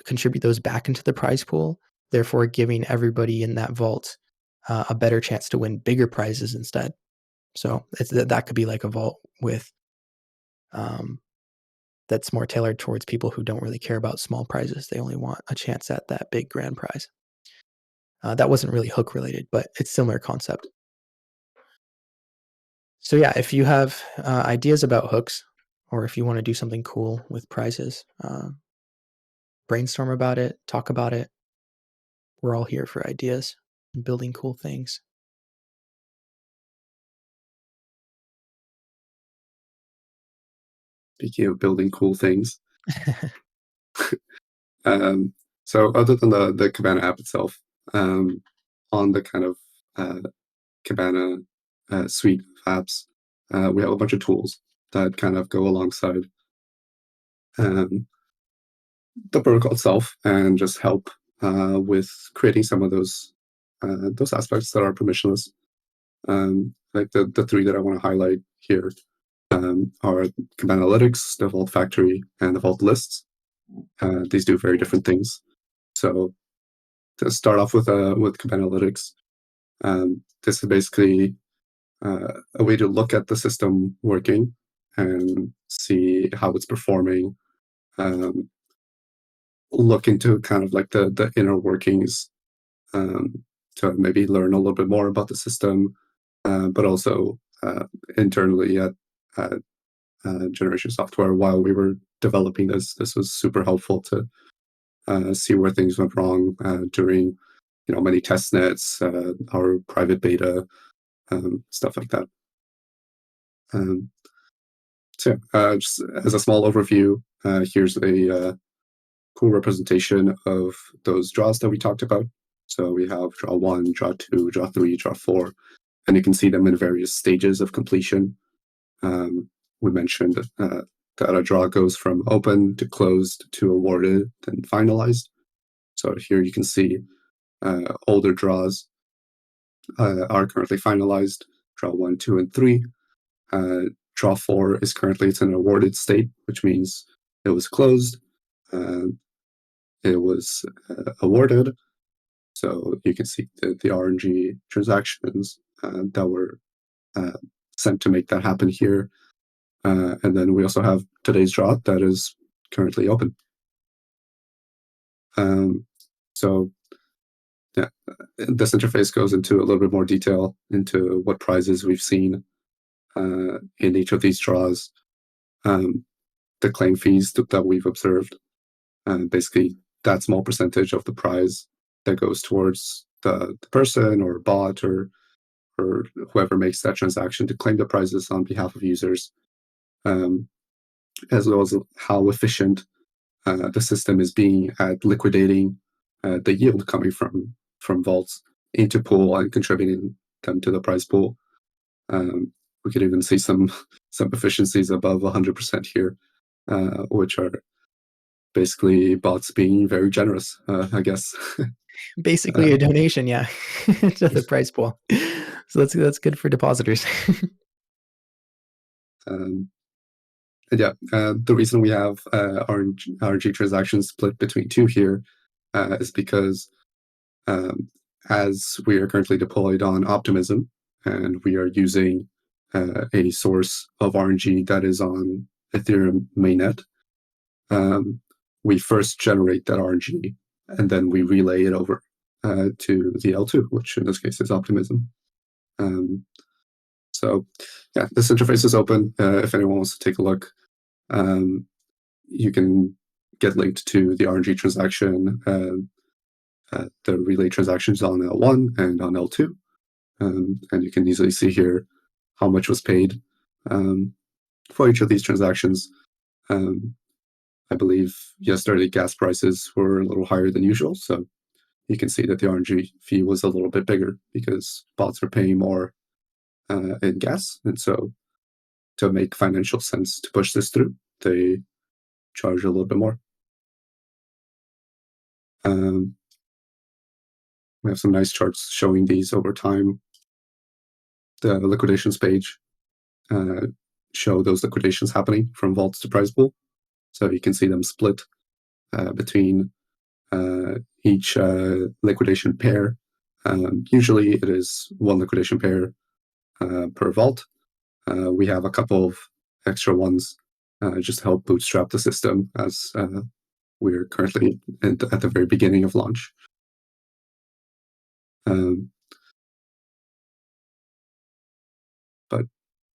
contribute those back into the prize pool, therefore giving everybody in that vault a better chance to win bigger prizes instead. So that could be like a vault with that's more tailored towards people who don't really care about small prizes. They only want a chance at that big grand prize. That wasn't really hook related, but it's similar concept. So yeah, if you have ideas about hooks, or if you want to do something cool with prizes, brainstorm about it, talk about it. We're all here for ideas and building cool things. Speaking of building cool things, so other than the Kibana app itself, on the kind of Kibana suite of apps, we have a bunch of tools that kind of go alongside the protocol itself and just help with creating some of those aspects that are permissionless. Like the three that I want to highlight here are Kibana Analytics, the Vault Factory, and the Vault Lists. These do very different things. So to start off with Kibana Analytics, this is basically a way to look at the system working and see how it's performing. Look into kind of like the inner workings to maybe learn a little bit more about the system, but also internally at GenerationSoftware while we were developing this. This was super helpful to see where things went wrong during many test nets, our private beta, stuff like that. So just as a small overview, here's a cool representation of those draws that we talked about. So we have draw 1, draw 2, draw 3, draw 4, and you can see them in various stages of completion. We mentioned that a draw goes from open to closed to awarded, then finalized. So here you can see older draws are currently finalized, draw 1, 2, and 3. Draw 4 is currently it's an awarded state, which means it was closed. It was awarded. So you can see the RNG transactions that were sent to make that happen here. And then we also have today's draw that is currently open. So yeah, this interface goes into a little bit more detail into what prizes we've seen in each of these draws, the claim fees that we've observed. Basically, that small percentage of the prize that goes towards the person or bot or whoever makes that transaction to claim the prizes on behalf of users, as well as how efficient the system is being at liquidating the yield coming from vaults into pool and contributing them to the prize pool. We could even see some efficiencies above 100% here, which are basically bots being very generous, I guess. Basically a donation, yeah, to the prize pool. So that's good for depositors. And yeah, the reason we have RNG transactions split between two here is because as we are currently deployed on Optimism and we are using a source of RNG that is on Ethereum mainnet, we first generate that RNG and then we relay it over to the L2, which in this case is Optimism. So yeah, this interface is open. If anyone wants to take a look, you can get linked to the RNG transaction, the relay transactions on L1 and on L2. And you can easily see here how much was paid for each of these transactions. I believe yesterday gas prices were a little higher than usual, so you can see that the RNG fee was a little bit bigger because bots are paying more in gas, and so to make financial sense to push this through, they charge a little bit more. We have some nice charts showing these over time. The liquidations page show those liquidations happening from vaults to prize pool. So you can see them split between each liquidation pair. Usually it is one liquidation pair per vault. We have a couple of extra ones just to help bootstrap the system as we're currently at the very beginning of launch. But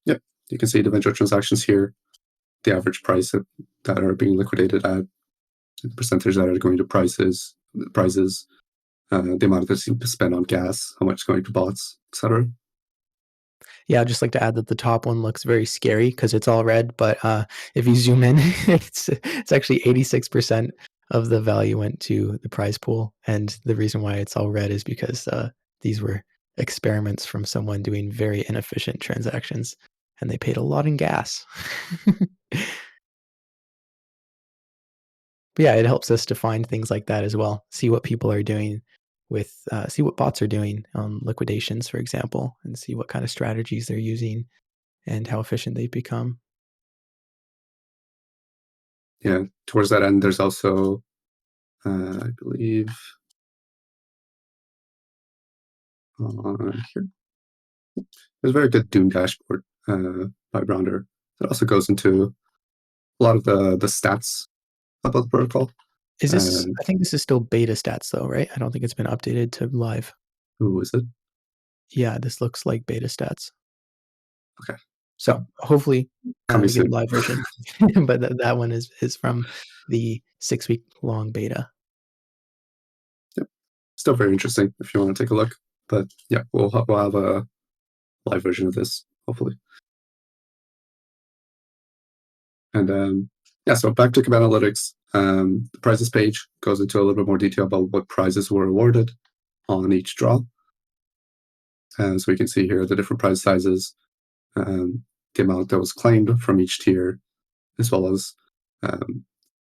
yeah, you can see the venture transactions here, the average price that are being liquidated at, the percentage that are going to prizes, the amount that's spent on gas, how much is going to bots, etc. Yeah, I'd just like to add that the top one looks very scary because it's all red, but if you zoom in, it's actually 86% of the value went to the prize pool, and the reason why it's all red is because these were experiments from someone doing very inefficient transactions, and they paid a lot in gas. But yeah, it helps us to find things like that as well. See what people are doing with, see what bots are doing on liquidations, for example, and see what kind of strategies they're using and how efficient they've become. Yeah, towards that end, there's also, I believe, here, there's a very good Doom dashboard by Browner. It also goes into a lot of the stats about the protocol. Is this, I think this is still beta stats though, right? I don't think it's been updated to live. Who is it? Yeah, this looks like beta stats. Okay. So hopefully Coming we get a soon. live version, but that one is from the 6-week long beta. Yep. Still very interesting if you want to take a look. But yeah, we'll have a live version of this, hopefully. And yeah, so back to Kub Analytics. The prizes page goes into a little bit more detail about what prizes were awarded on each draw. So we can see here the different prize sizes, the amount that was claimed from each tier, as well as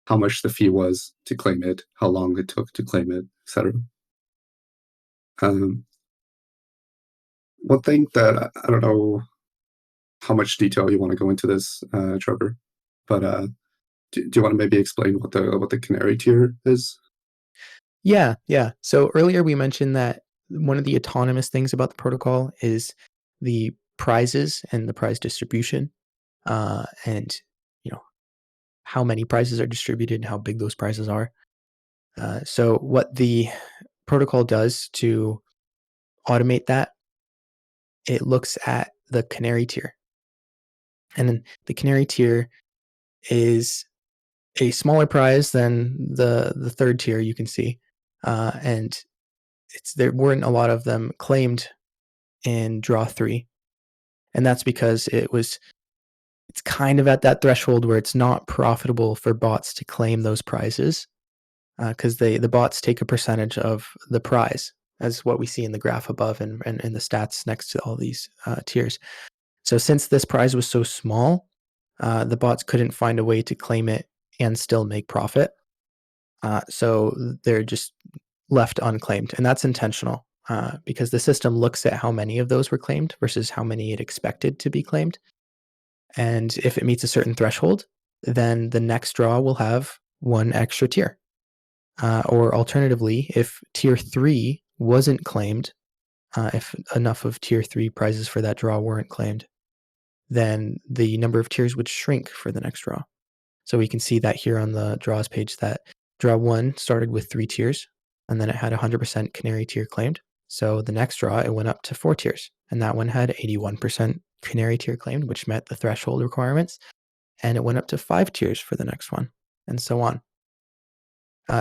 how much the fee was to claim it, how long it took to claim it, etc. One thing that I don't know how much detail you want to go into this, Trevor, but do you want to maybe explain what the canary tier is? Yeah. So earlier we mentioned that one of the autonomous things about the protocol is the prizes and the prize distribution, and how many prizes are distributed and how big those prizes are. So what the protocol does to automate that, it looks at the canary tier, and then the canary tier is a smaller prize than the third tier. You can see, and there weren't a lot of them claimed in draw 3, and that's because it's kind of at that threshold where it's not profitable for bots to claim those prizes, because the bots take a percentage of the prize, as what we see in the graph above and in the stats next to all these tiers. So since this prize was so small, the bots couldn't find a way to claim it and still make profit. So they're just left unclaimed, and that's intentional, because the system looks at how many of those were claimed versus how many it expected to be claimed. And if it meets a certain threshold, then the next draw will have one extra tier. Or alternatively, if tier 3 wasn't claimed, if enough of tier 3 prizes for that draw weren't claimed, then the number of tiers would shrink for the next draw. So we can see that here on the draws page that draw 1 started with 3 tiers, and then it had 100% canary tier claimed. So the next draw, it went up to 4 tiers, and that one had 81% canary tier claimed, which met the threshold requirements, and it went up to 5 tiers for the next one, and so on.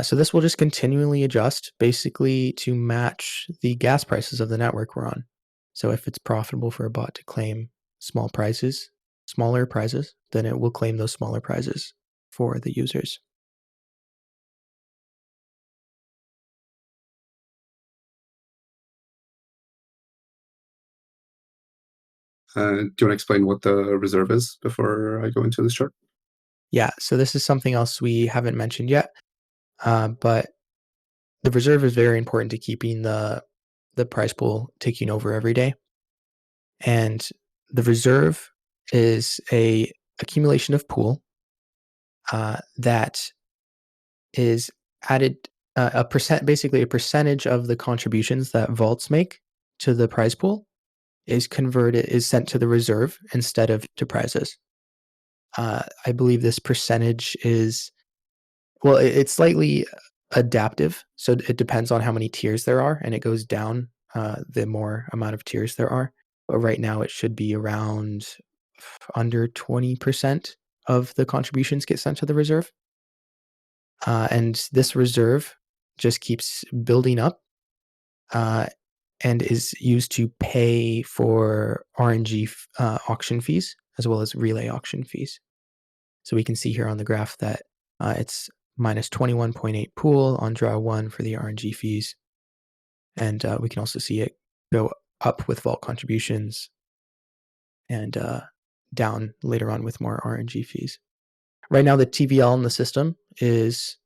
So this will just continually adjust basically to match the gas prices of the network we're on. So if it's profitable for a bot to claim smaller prizes, then it will claim those smaller prizes for the users. Do you want to explain what the reserve is before I go into this chart? Yeah, so this is something else we haven't mentioned yet, but the reserve is very important to keeping the prize pool ticking over every day. And the reserve is a accumulation of pool that is added basically a percentage of the contributions that vaults make to the prize pool is sent to the reserve instead of to prizes. I believe this percentage is, well, it's slightly adaptive. So it depends on how many tiers there are, and it goes down the more amount of tiers there are. But right now it should be around under 20% of the contributions get sent to the reserve. And this reserve just keeps building up and is used to pay for RNG auction fees as well as relay auction fees. So we can see here on the graph that it's minus 21.8 pool on draw 1 for the RNG fees. And we can also see it go up with vault contributions and down later on with more RNG fees. Right now, the TVL in the system is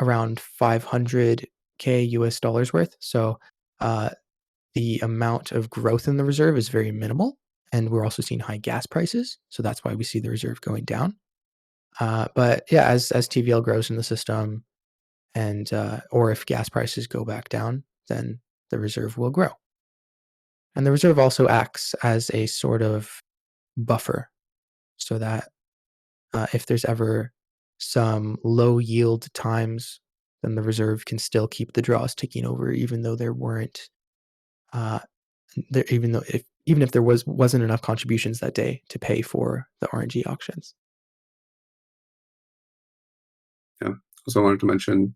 around $500K US dollars worth. So the amount of growth in the reserve is very minimal. And we're also seeing high gas prices. So that's why we see the reserve going down. But yeah, as TVL grows in the system and or if gas prices go back down, then the reserve will grow. And the reserve also acts as a sort of buffer so that if there's ever some low yield times, then the reserve can still keep the draws ticking over, even though there weren't, even if there wasn't enough contributions that day to pay for the RNG auctions. Yeah. Also, I wanted to mention,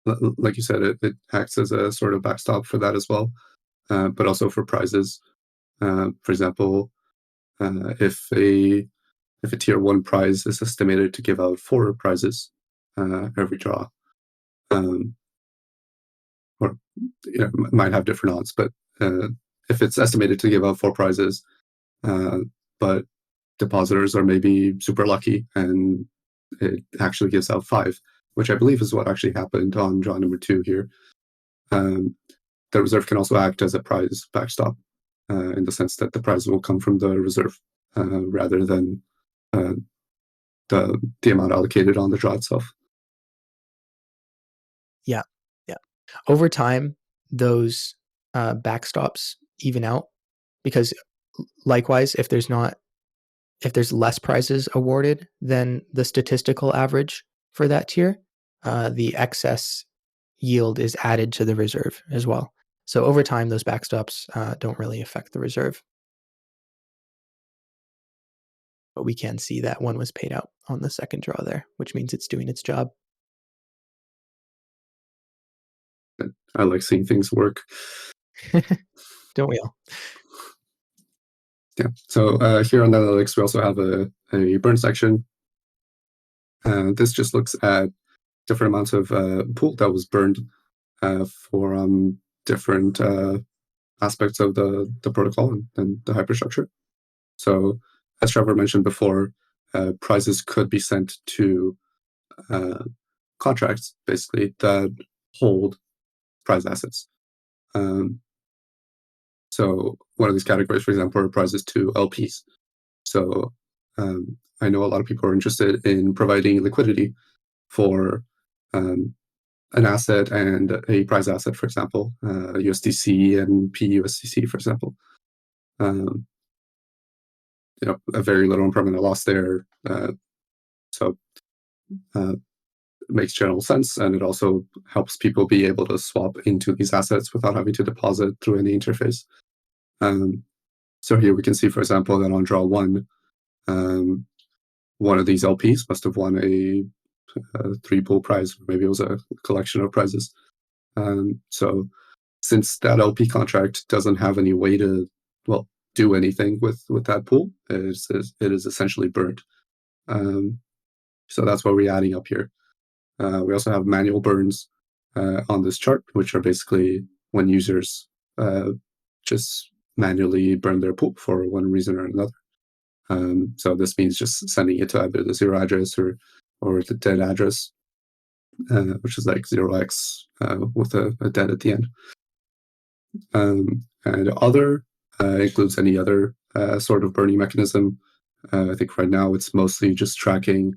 like you said, it acts as a sort of backstop for that as well, but also for prizes. For example, if a tier 1 prize is estimated to give out 4 prizes every draw, or might have different odds, but if it's estimated to give out 4 prizes, but depositors are maybe super lucky and it actually gives out 5, which I believe is what actually happened on draw number 2 here. The reserve can also act as a prize backstop in the sense that the prize will come from the reserve rather than the amount allocated on the draw itself. Yeah. Over time, those backstops even out because likewise, if there's less prizes awarded than the statistical average for that tier, the excess yield is added to the reserve as well. So over time, those backstops don't really affect the reserve. But we can see that one was paid out on the second draw there, which means it's doing its job. I like seeing things work. Don't we all? Yeah. So here on analytics, we also have a burn section. This just looks at different amounts of pool that was burned for different aspects of the protocol and the hyperstructure. So as Trevor mentioned before, prizes could be sent to contracts, basically, that hold prize assets. So one of these categories, for example, are prizes to LPs. So I know a lot of people are interested in providing liquidity for an asset and a prize asset, for example, USDC and PUSDC, for example. A very little impermanent loss there. So it makes general sense, and it also helps people be able to swap into these assets without having to deposit through any interface. So here we can see, for example, that on draw 1, one of these LPs must have won a 3-pool prize, or maybe it was a collection of prizes. So since that LP contract doesn't have any way to, do anything with that pool, it is essentially burnt. So that's what we're adding up here. We also have manual burns on this chart, which are basically when users just manually burn their pool for one reason or another. So this means just sending it to either the 0 address or the dead address. which is like 0x with a dead at the end. And other includes any other sort of burning mechanism. I think right now it's mostly just tracking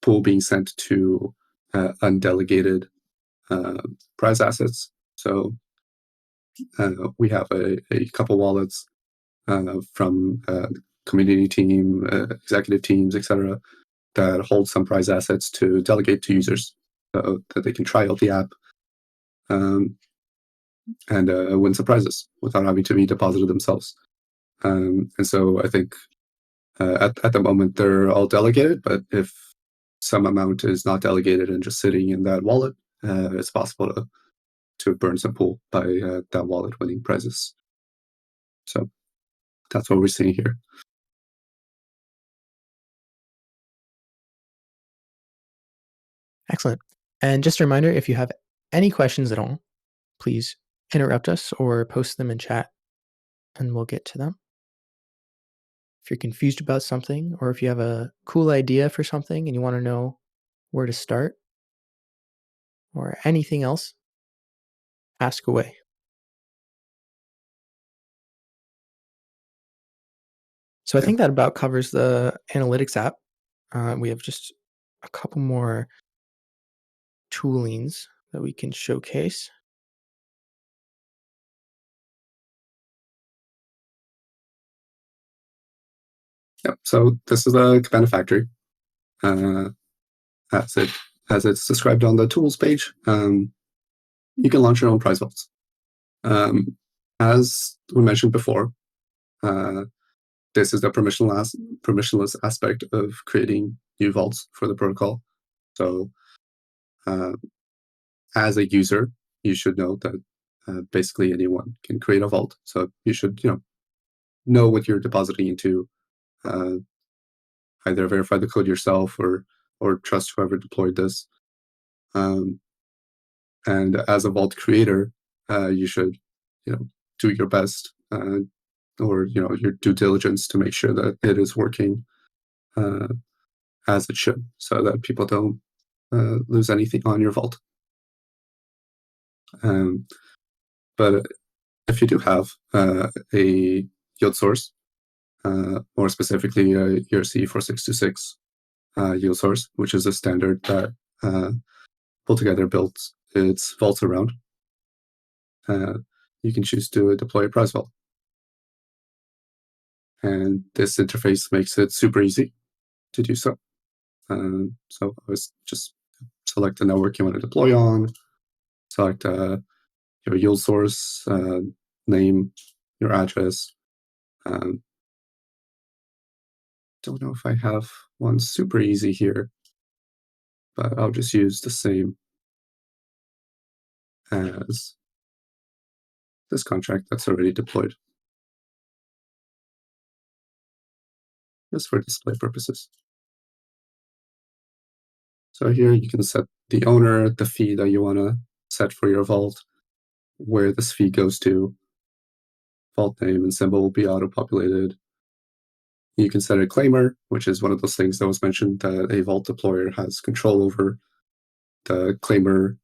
pool being sent to undelegated prize assets. So we have a couple wallets from community team, executive teams, etc., that hold some prize assets to delegate to users so that they can try out the app and win some prizes without having to be deposited themselves. And so I think at the moment they're all delegated, but if some amount is not delegated and just sitting in that wallet, it's possible to burn some pool by that wallet winning prizes. So that's what we're seeing here. Excellent. And just a reminder, if you have any questions at all, please interrupt us or post them in chat and we'll get to them. If you're confused about something or if you have a cool idea for something and you want to know where to start or anything else, ask away. So I think that about covers the analytics app. We have just a couple more toolings that we can showcase. Yep. So this is the Cabana Factory, as it's described on the tools page. You can launch your own prize vaults. As we mentioned before, this is the permissionless aspect of creating new vaults for the protocol. So as a user, you should know that basically anyone can create a vault. So you should know what you're depositing into. Either verify the code yourself or trust whoever deployed this. And as a vault creator, you should do your best or your due diligence to make sure that it is working as it should, so that people don't lose anything on your vault. But if you do have a yield source, more specifically a ERC 4626 yield source, which is a standard that PoolTogether built its vaults around, you can choose to deploy a prize vault. And this interface makes it super easy to do so. So I was just select the network you want to deploy on, select your yield source, name, your address. Don't know if I have one super easy here, but I'll just use the same as this contract that's already deployed, just for display purposes. So here you can set the owner, the fee that you want to set for your vault, where this fee goes to. Vault name and symbol will be auto-populated. You can set a claimer, which is one of those things that was mentioned that a vault deployer has control over. The claimer,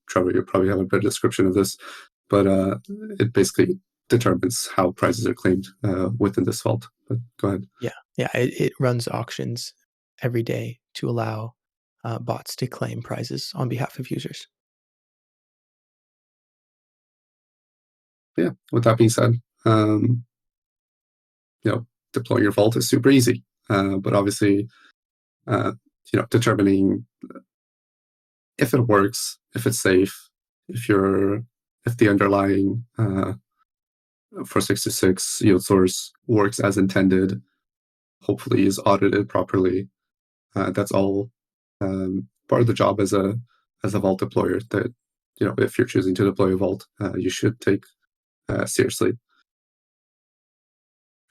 Trevor, you probably have a better description of this, but it basically determines how prizes are claimed within this vault. But go ahead. Yeah, it runs auctions every day to allow bots to claim prizes on behalf of users. Yeah, with that being said, deploying your vault is super easy, but obviously, determining if it works, if it's safe, if the underlying 466 yield source works as intended, hopefully is audited properly. That's all part of the job as a vault deployer. That if you're choosing to deploy a vault, you should take seriously.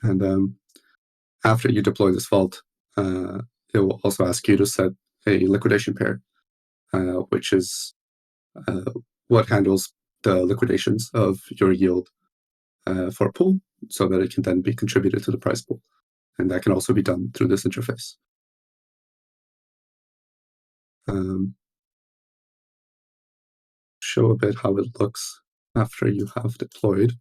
And after you deploy this vault, it will also ask you to set a liquidation pair, which is what handles the liquidations of your yield for a pool, so that it can then be contributed to the prize pool. And that can also be done through this interface. show a bit how it looks after you have deployed.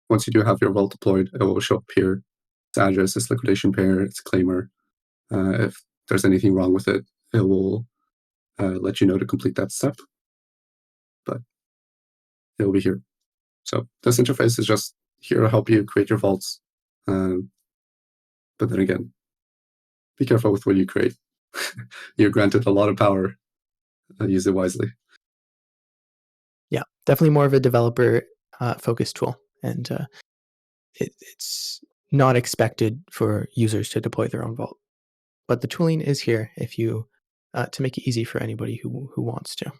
Once you do have your vault deployed, it will show up here. Its address, its liquidation pair, its claimer. If there's anything wrong with it, it will let you know to complete that step. But it will be here. So this interface is just here to help you create your vaults. But then again, be careful with what you create. You're granted a lot of power. Use it wisely. Yeah, definitely more of a developer focused tool. And it's not expected for users to deploy their own vault. But the tooling is here if you to make it easy for anybody who wants to.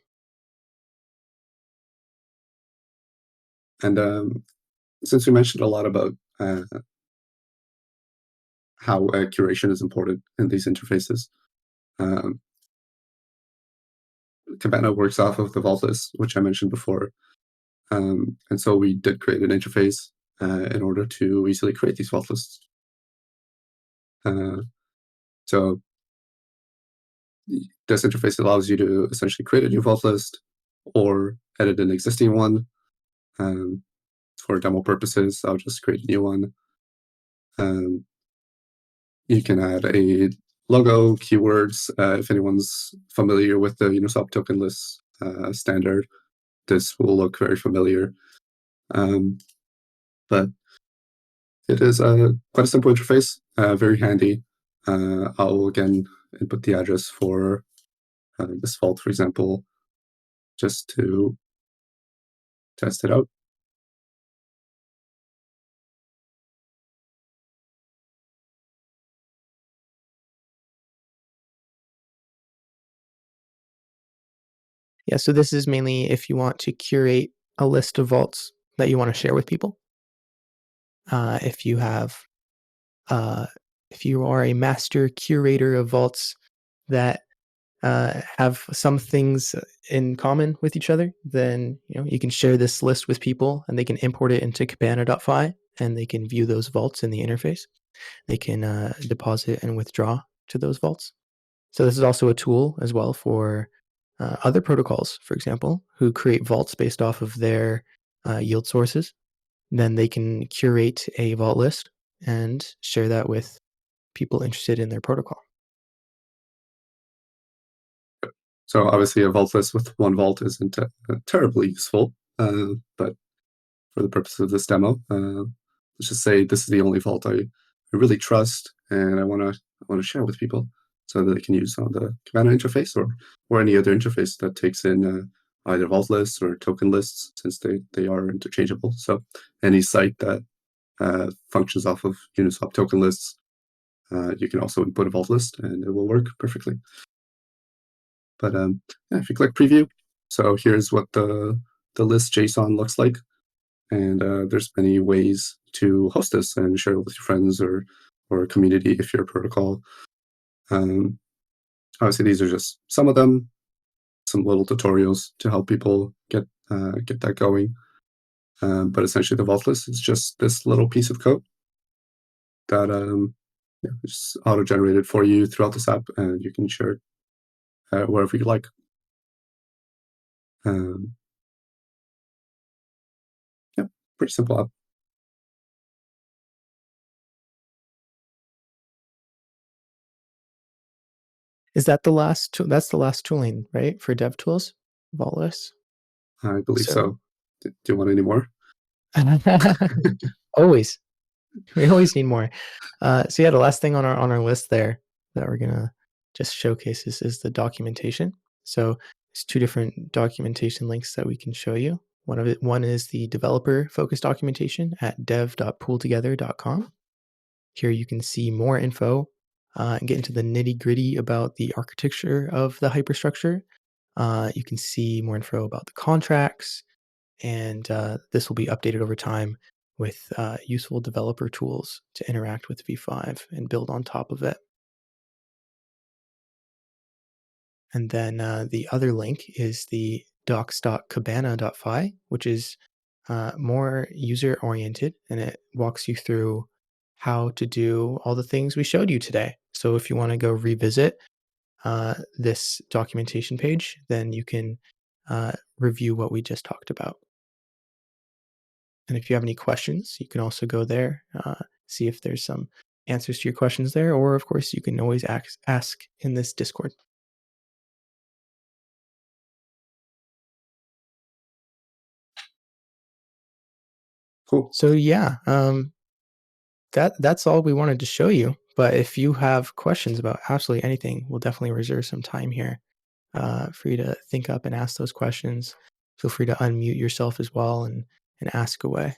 And since we mentioned a lot about how curation is important in these interfaces, Cabana works off of the vault list, which I mentioned before. And so we did create an interface in order to easily create these vault lists. So this interface allows you to essentially create a new vault list or edit an existing one. For demo purposes, I'll just create a new one. You can add a logo, keywords. If anyone's familiar with the Uniswap token list standard, this will look very familiar. But it is quite a simple interface, very handy. I'll again input the address for this vault, for example, just to test it out. Yeah, so this is mainly if you want to curate a list of vaults that you want to share with people. If you have, if you are a master curator of vaults that have some things in common with each other, then you can share this list with people, and they can import it into Cabana.fi, and they can view those vaults in the interface. They can deposit and withdraw to those vaults. So this is also a tool as well for other protocols, for example, who create vaults based off of their yield sources. Then they can curate a vault list and share that with people interested in their protocol. So obviously a vault list with one vault isn't terribly useful, but for the purpose of this demo, let's just say this is the only vault I really trust and I want to share with people so that they can use on the Cabana interface or any other interface that takes in either vault lists or token lists, since they are interchangeable. So any site that functions off of Uniswap token lists, you can also input a vault list and it will work perfectly. But yeah, if you click preview, so here's what the list JSON looks like. And there's many ways to host this and share it with your friends or a community if you're a protocol. Obviously, these are just some of them, some little tutorials to help people get that going. But essentially, the vault list is just this little piece of code that is auto-generated for you throughout this app, and you can share it wherever you like. Yeah, pretty simple app. Is that the last tool? That's the last tooling, right, for dev tools, vault lists? I believe so. Do you want any more? Always. We always need more. So yeah, the last thing on our list there that we're gonna just showcase is the documentation. So there's two different documentation links that we can show you. One is the developer focused documentation at dev.pooltogether.com. Here you can see more info and get into the nitty gritty about the architecture of the hyperstructure. You can see more info about the contracts, and this will be updated over time with useful developer tools to interact with V5 and build on top of it. And then the other link is the docs.cabana.fi, which is more user-oriented, and it walks you through how to do all the things we showed you today. So if you want to go revisit this documentation page, then you can review what we just talked about. And if you have any questions, you can also go there, see if there's some answers to your questions there, or of course, you can always ask in this Discord. Cool. So yeah, that's all we wanted to show you. But if you have questions about absolutely anything, we'll definitely reserve some time here for you to think up and ask those questions. Feel free to unmute yourself as well and ask away.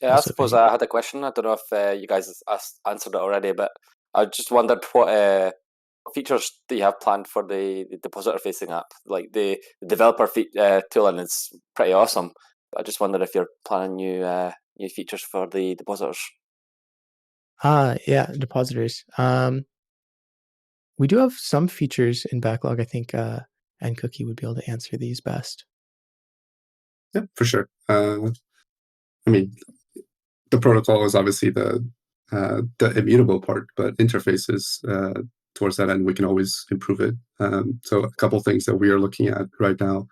Yeah, I Also, if suppose any, I had a question. I don't know if you guys answered it already, but I just wondered what features do you have planned for the depositor-facing app? Like the developer tooling is pretty awesome. But I just wondered if you're planning new features for the depositors. yeah, depositors. We do have some features in backlog. I think NCOOKIE would be able to answer these best. Yeah, for sure. I mean, the protocol is obviously the immutable part, but interfaces towards that end, we can always improve it. So a couple things that we are looking at right now,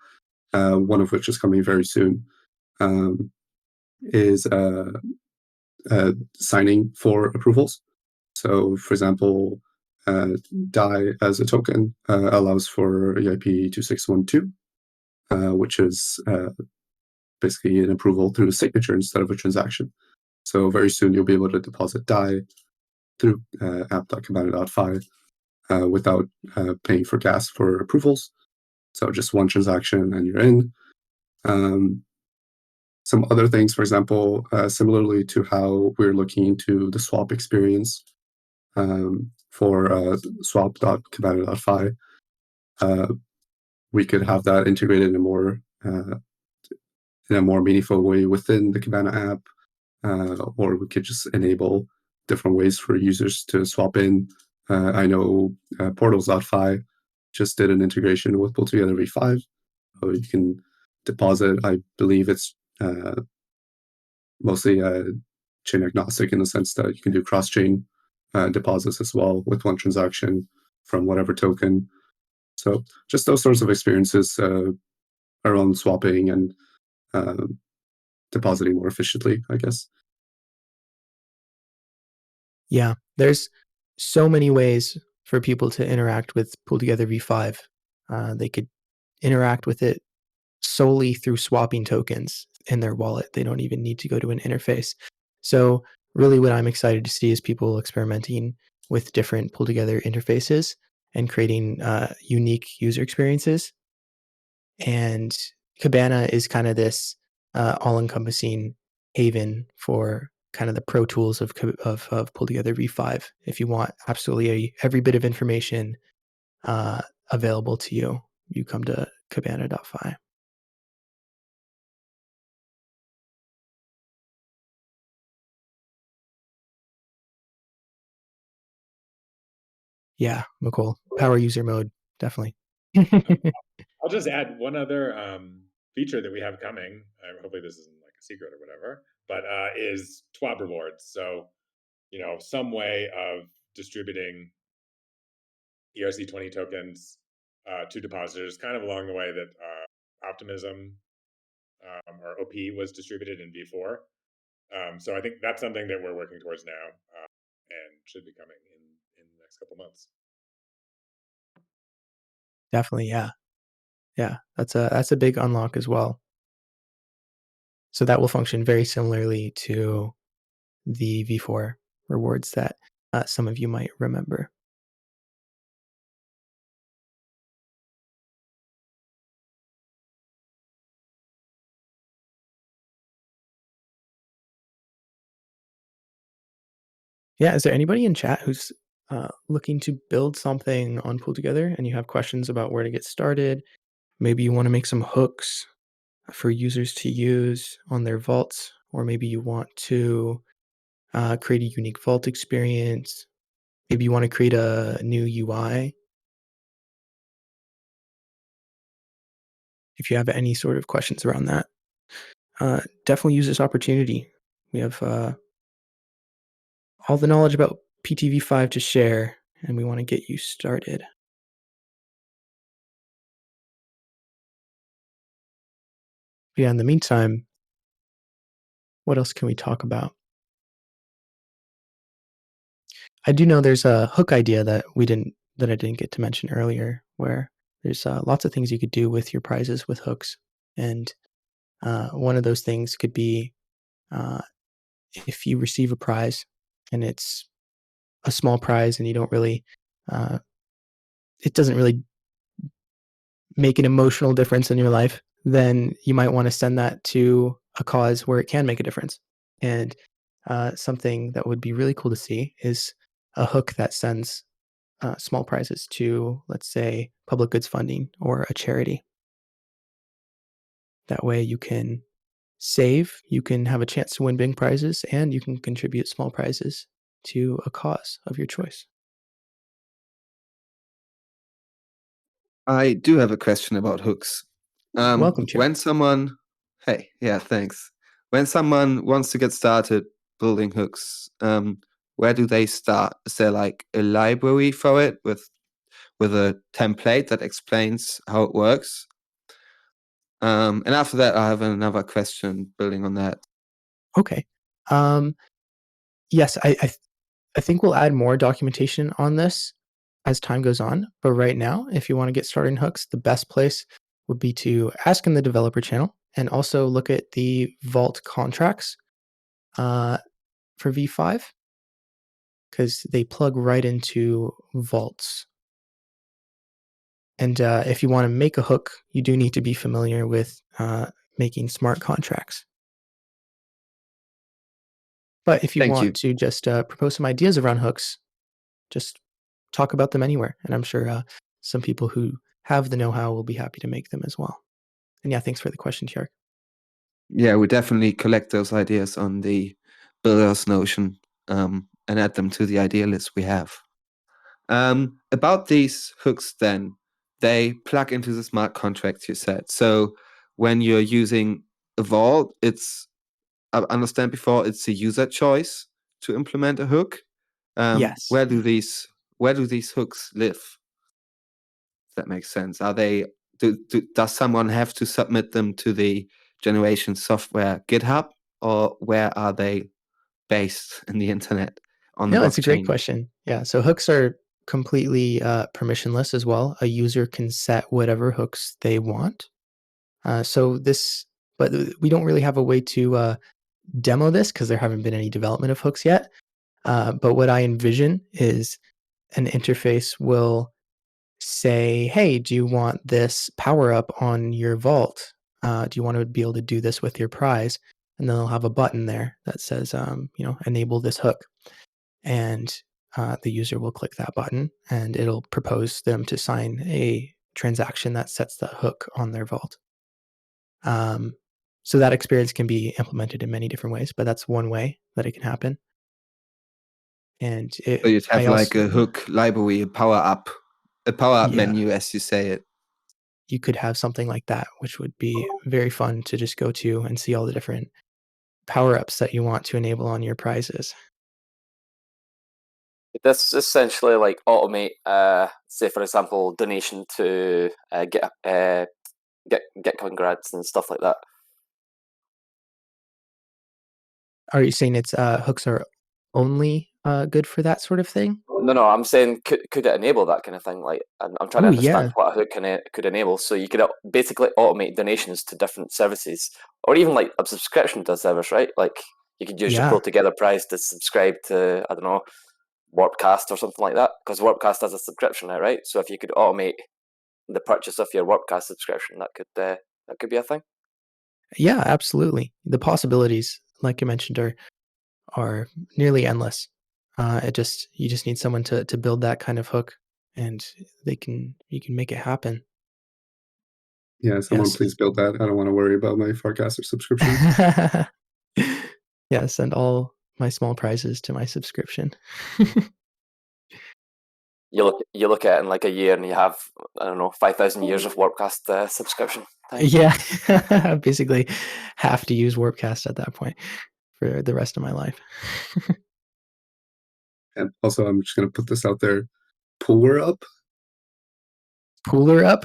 one of which is coming very soon, is signing for approvals. So, for example, DAI as a token allows for EIP 2612, which is basically an approval through a signature instead of a transaction. So very soon you'll be able to deposit DAI through app.cabana.fi without paying for gas for approvals. So just one transaction and you're in. Some other things, for example, similarly to how we're looking into the swap experience for swap.cabana.fi, we could have that integrated in a more meaningful way within the Cabana app, or we could just enable different ways for users to swap in. I know portals.fi just did an integration with PoolTogether v5. So you can deposit, I believe it's mostly chain agnostic in the sense that you can do cross-chain deposits as well with one transaction from whatever token. So just those sorts of experiences around swapping and depositing more efficiently, I guess. Yeah, there's so many ways for people to interact with PoolTogether v5. They could interact with it solely through swapping tokens in their wallet. They don't even need to go to an interface. So really what I'm excited to see is people experimenting with different PoolTogether interfaces and creating unique user experiences. And Cabana is kind of this all-encompassing haven for kind of the pro tools of PoolTogether v5. If you want absolutely every bit of information available to you, you come to cabana.fi. Yeah, McCool. Power user mode, definitely. I'll just add one other feature that we have coming. Hopefully this isn't like a secret or whatever, but is TWAB rewards. So, some way of distributing ERC20 tokens to depositors, kind of along the way that Optimism or OP was distributed in V4. So I think that's something that we're working towards now and should be coming in the next couple months. Definitely, yeah. Yeah, that's a big unlock as well. So that will function very similarly to the V4 rewards that some of you might remember. Yeah, is there anybody in chat who's looking to build something on PoolTogether and you have questions about where to get started? Maybe you want to make some hooks for users to use on their vaults, or maybe you want to create a unique vault experience. maybe you want to create a new UI. If you have any sort of questions around that, definitely use this opportunity. We have all the knowledge about PTV5 to share, and we want to get you started. Yeah, in the meantime, what else can we talk about? I do know there's a hook idea that I didn't get to mention earlier, where there's lots of things you could do with your prizes with hooks, and one of those things could be if you receive a prize and it's a small prize and you don't really, it doesn't really make an emotional difference in your life, then you might want to send that to a cause where it can make a difference. And something that would be really cool to see is a hook that sends small prizes to, let's say, public goods funding or a charity. That way you can save, you can have a chance to win big prizes, and you can contribute small prizes to a cause of your choice. I do have a question about hooks. Welcome, Chair. Hey, yeah, thanks. When someone wants to get started building hooks, where do they start? Is there like a library for it with a template that explains how it works? And after that, I have another question building on that. Okay. Yes, I think we'll add more documentation on this as time goes on. But right now, if you want to get started in hooks, the best place would be to ask in the developer channel and also look at the Vault contracts for V5 because they plug right into vaults. And if you want to make a hook, you do need to be familiar with making smart contracts. But if you want to just propose some ideas around hooks, just talk about them anywhere. And I'm sure some people who have the know-how will be happy to make them as well. And yeah, thanks for the question, Tiark. Yeah, we definitely collect those ideas on the Builders Notion and add them to the idea list we have. About these hooks then, they plug into the smart contracts you said. So when you're using a vault, I understand before it's the user choice to implement a hook. Yes. Where do these hooks live? If that makes sense. Are they does someone have to submit them to the GenerationSoftware GitHub, or where are they based in the internet on the blockchain? That's a great question. Yeah, so hooks are completely permissionless as well. A user can set whatever hooks they want. But we don't really have a way to demo this because there haven't been any development of hooks yet. But what I envision is an interface will say, hey, do you want this power up on your vault? Do you want to be able to do this with your prize? And then they'll have a button there that says, enable this hook. And the user will click that button and it'll propose them to sign a transaction that sets the hook on their vault. So that experience can be implemented in many different ways, but that's one way that it can happen. And so you'd have like a hook library, a power up menu, as you say it. You could have something like that, which would be very fun to just go to and see all the different power-ups that you want to enable on your prizes. This essentially like automate, say for example, donation to get congrats and stuff like that. Are you saying it's hooks are only good for that sort of thing? No, I'm saying could it enable that kind of thing? Like I'm trying to understand what a hook could enable. So you could basically automate donations to different services, or even like a subscription to a service, right? Like you could use your PoolTogether prize to subscribe to, I don't know, Warpcast or something like that, because Warpcast has a subscription now, right? So if you could automate the purchase of your Warpcast subscription, that could be a thing. Yeah, absolutely. The possibilities, like you mentioned, are nearly endless. You just need someone to build that kind of hook, and you can make it happen. Yeah, someone please build that. I don't want to worry about my Farcaster subscription. Yeah, send all my small prizes to my subscription. you look at it in like a year and you have, I don't know, 5,000 years of Warpcast subscription time. Yeah, I basically have to use Warpcast at that point for the rest of my life. And also, I'm just going to put this out there. Puller up. Pooler up.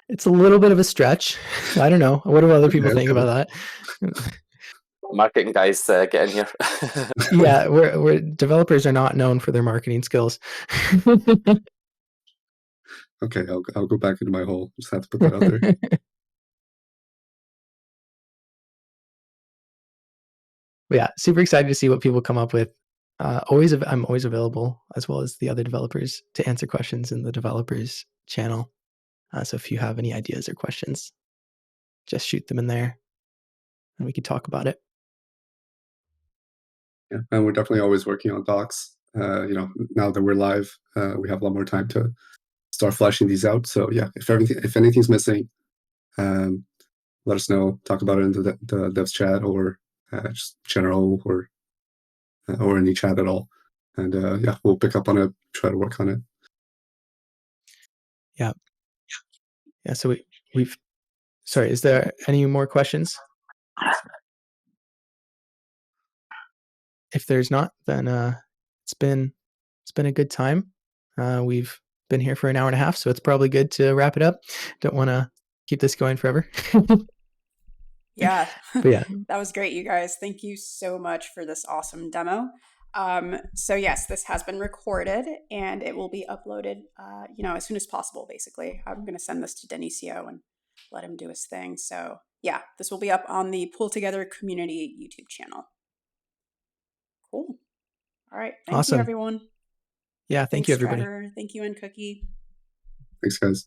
It's a little bit of a stretch. I don't know. What do other people think about that? Marketing guys, get in here. Yeah, we're developers are not known for their marketing skills. Okay, I'll go back into my hole. Just have to put that out there. But yeah, super excited to see what people come up with. I'm always available, as well as the other developers, to answer questions in the developers channel. So if you have any ideas or questions, just shoot them in there, and we can talk about it. Yeah, and we're definitely always working on docs. Now that we're live, we have a lot more time to start fleshing these out. So yeah, if anything's missing, let us know. Talk about it in the devs chat, or just general, or any chat at all. And yeah, we'll pick up on it. Try to work on it. Yeah. So we've. Sorry, is there any more questions? If there's not, then it's been a good time. We've been here for an hour and a half, so it's probably good to wrap it up. Don't want to keep this going forever. Yeah. But yeah, That was great, you guys. Thank you so much for this awesome demo. So yes, this has been recorded and it will be uploaded, as soon as possible, basically. I'm going to send this to Denisio and let him do his thing. So yeah, this will be up on the PoolTogether community YouTube channel. Cool. All right. Thank awesome. you, everyone. Yeah, thank you, everybody. Trevor. Thank you, NCOOKIE. Thanks, guys.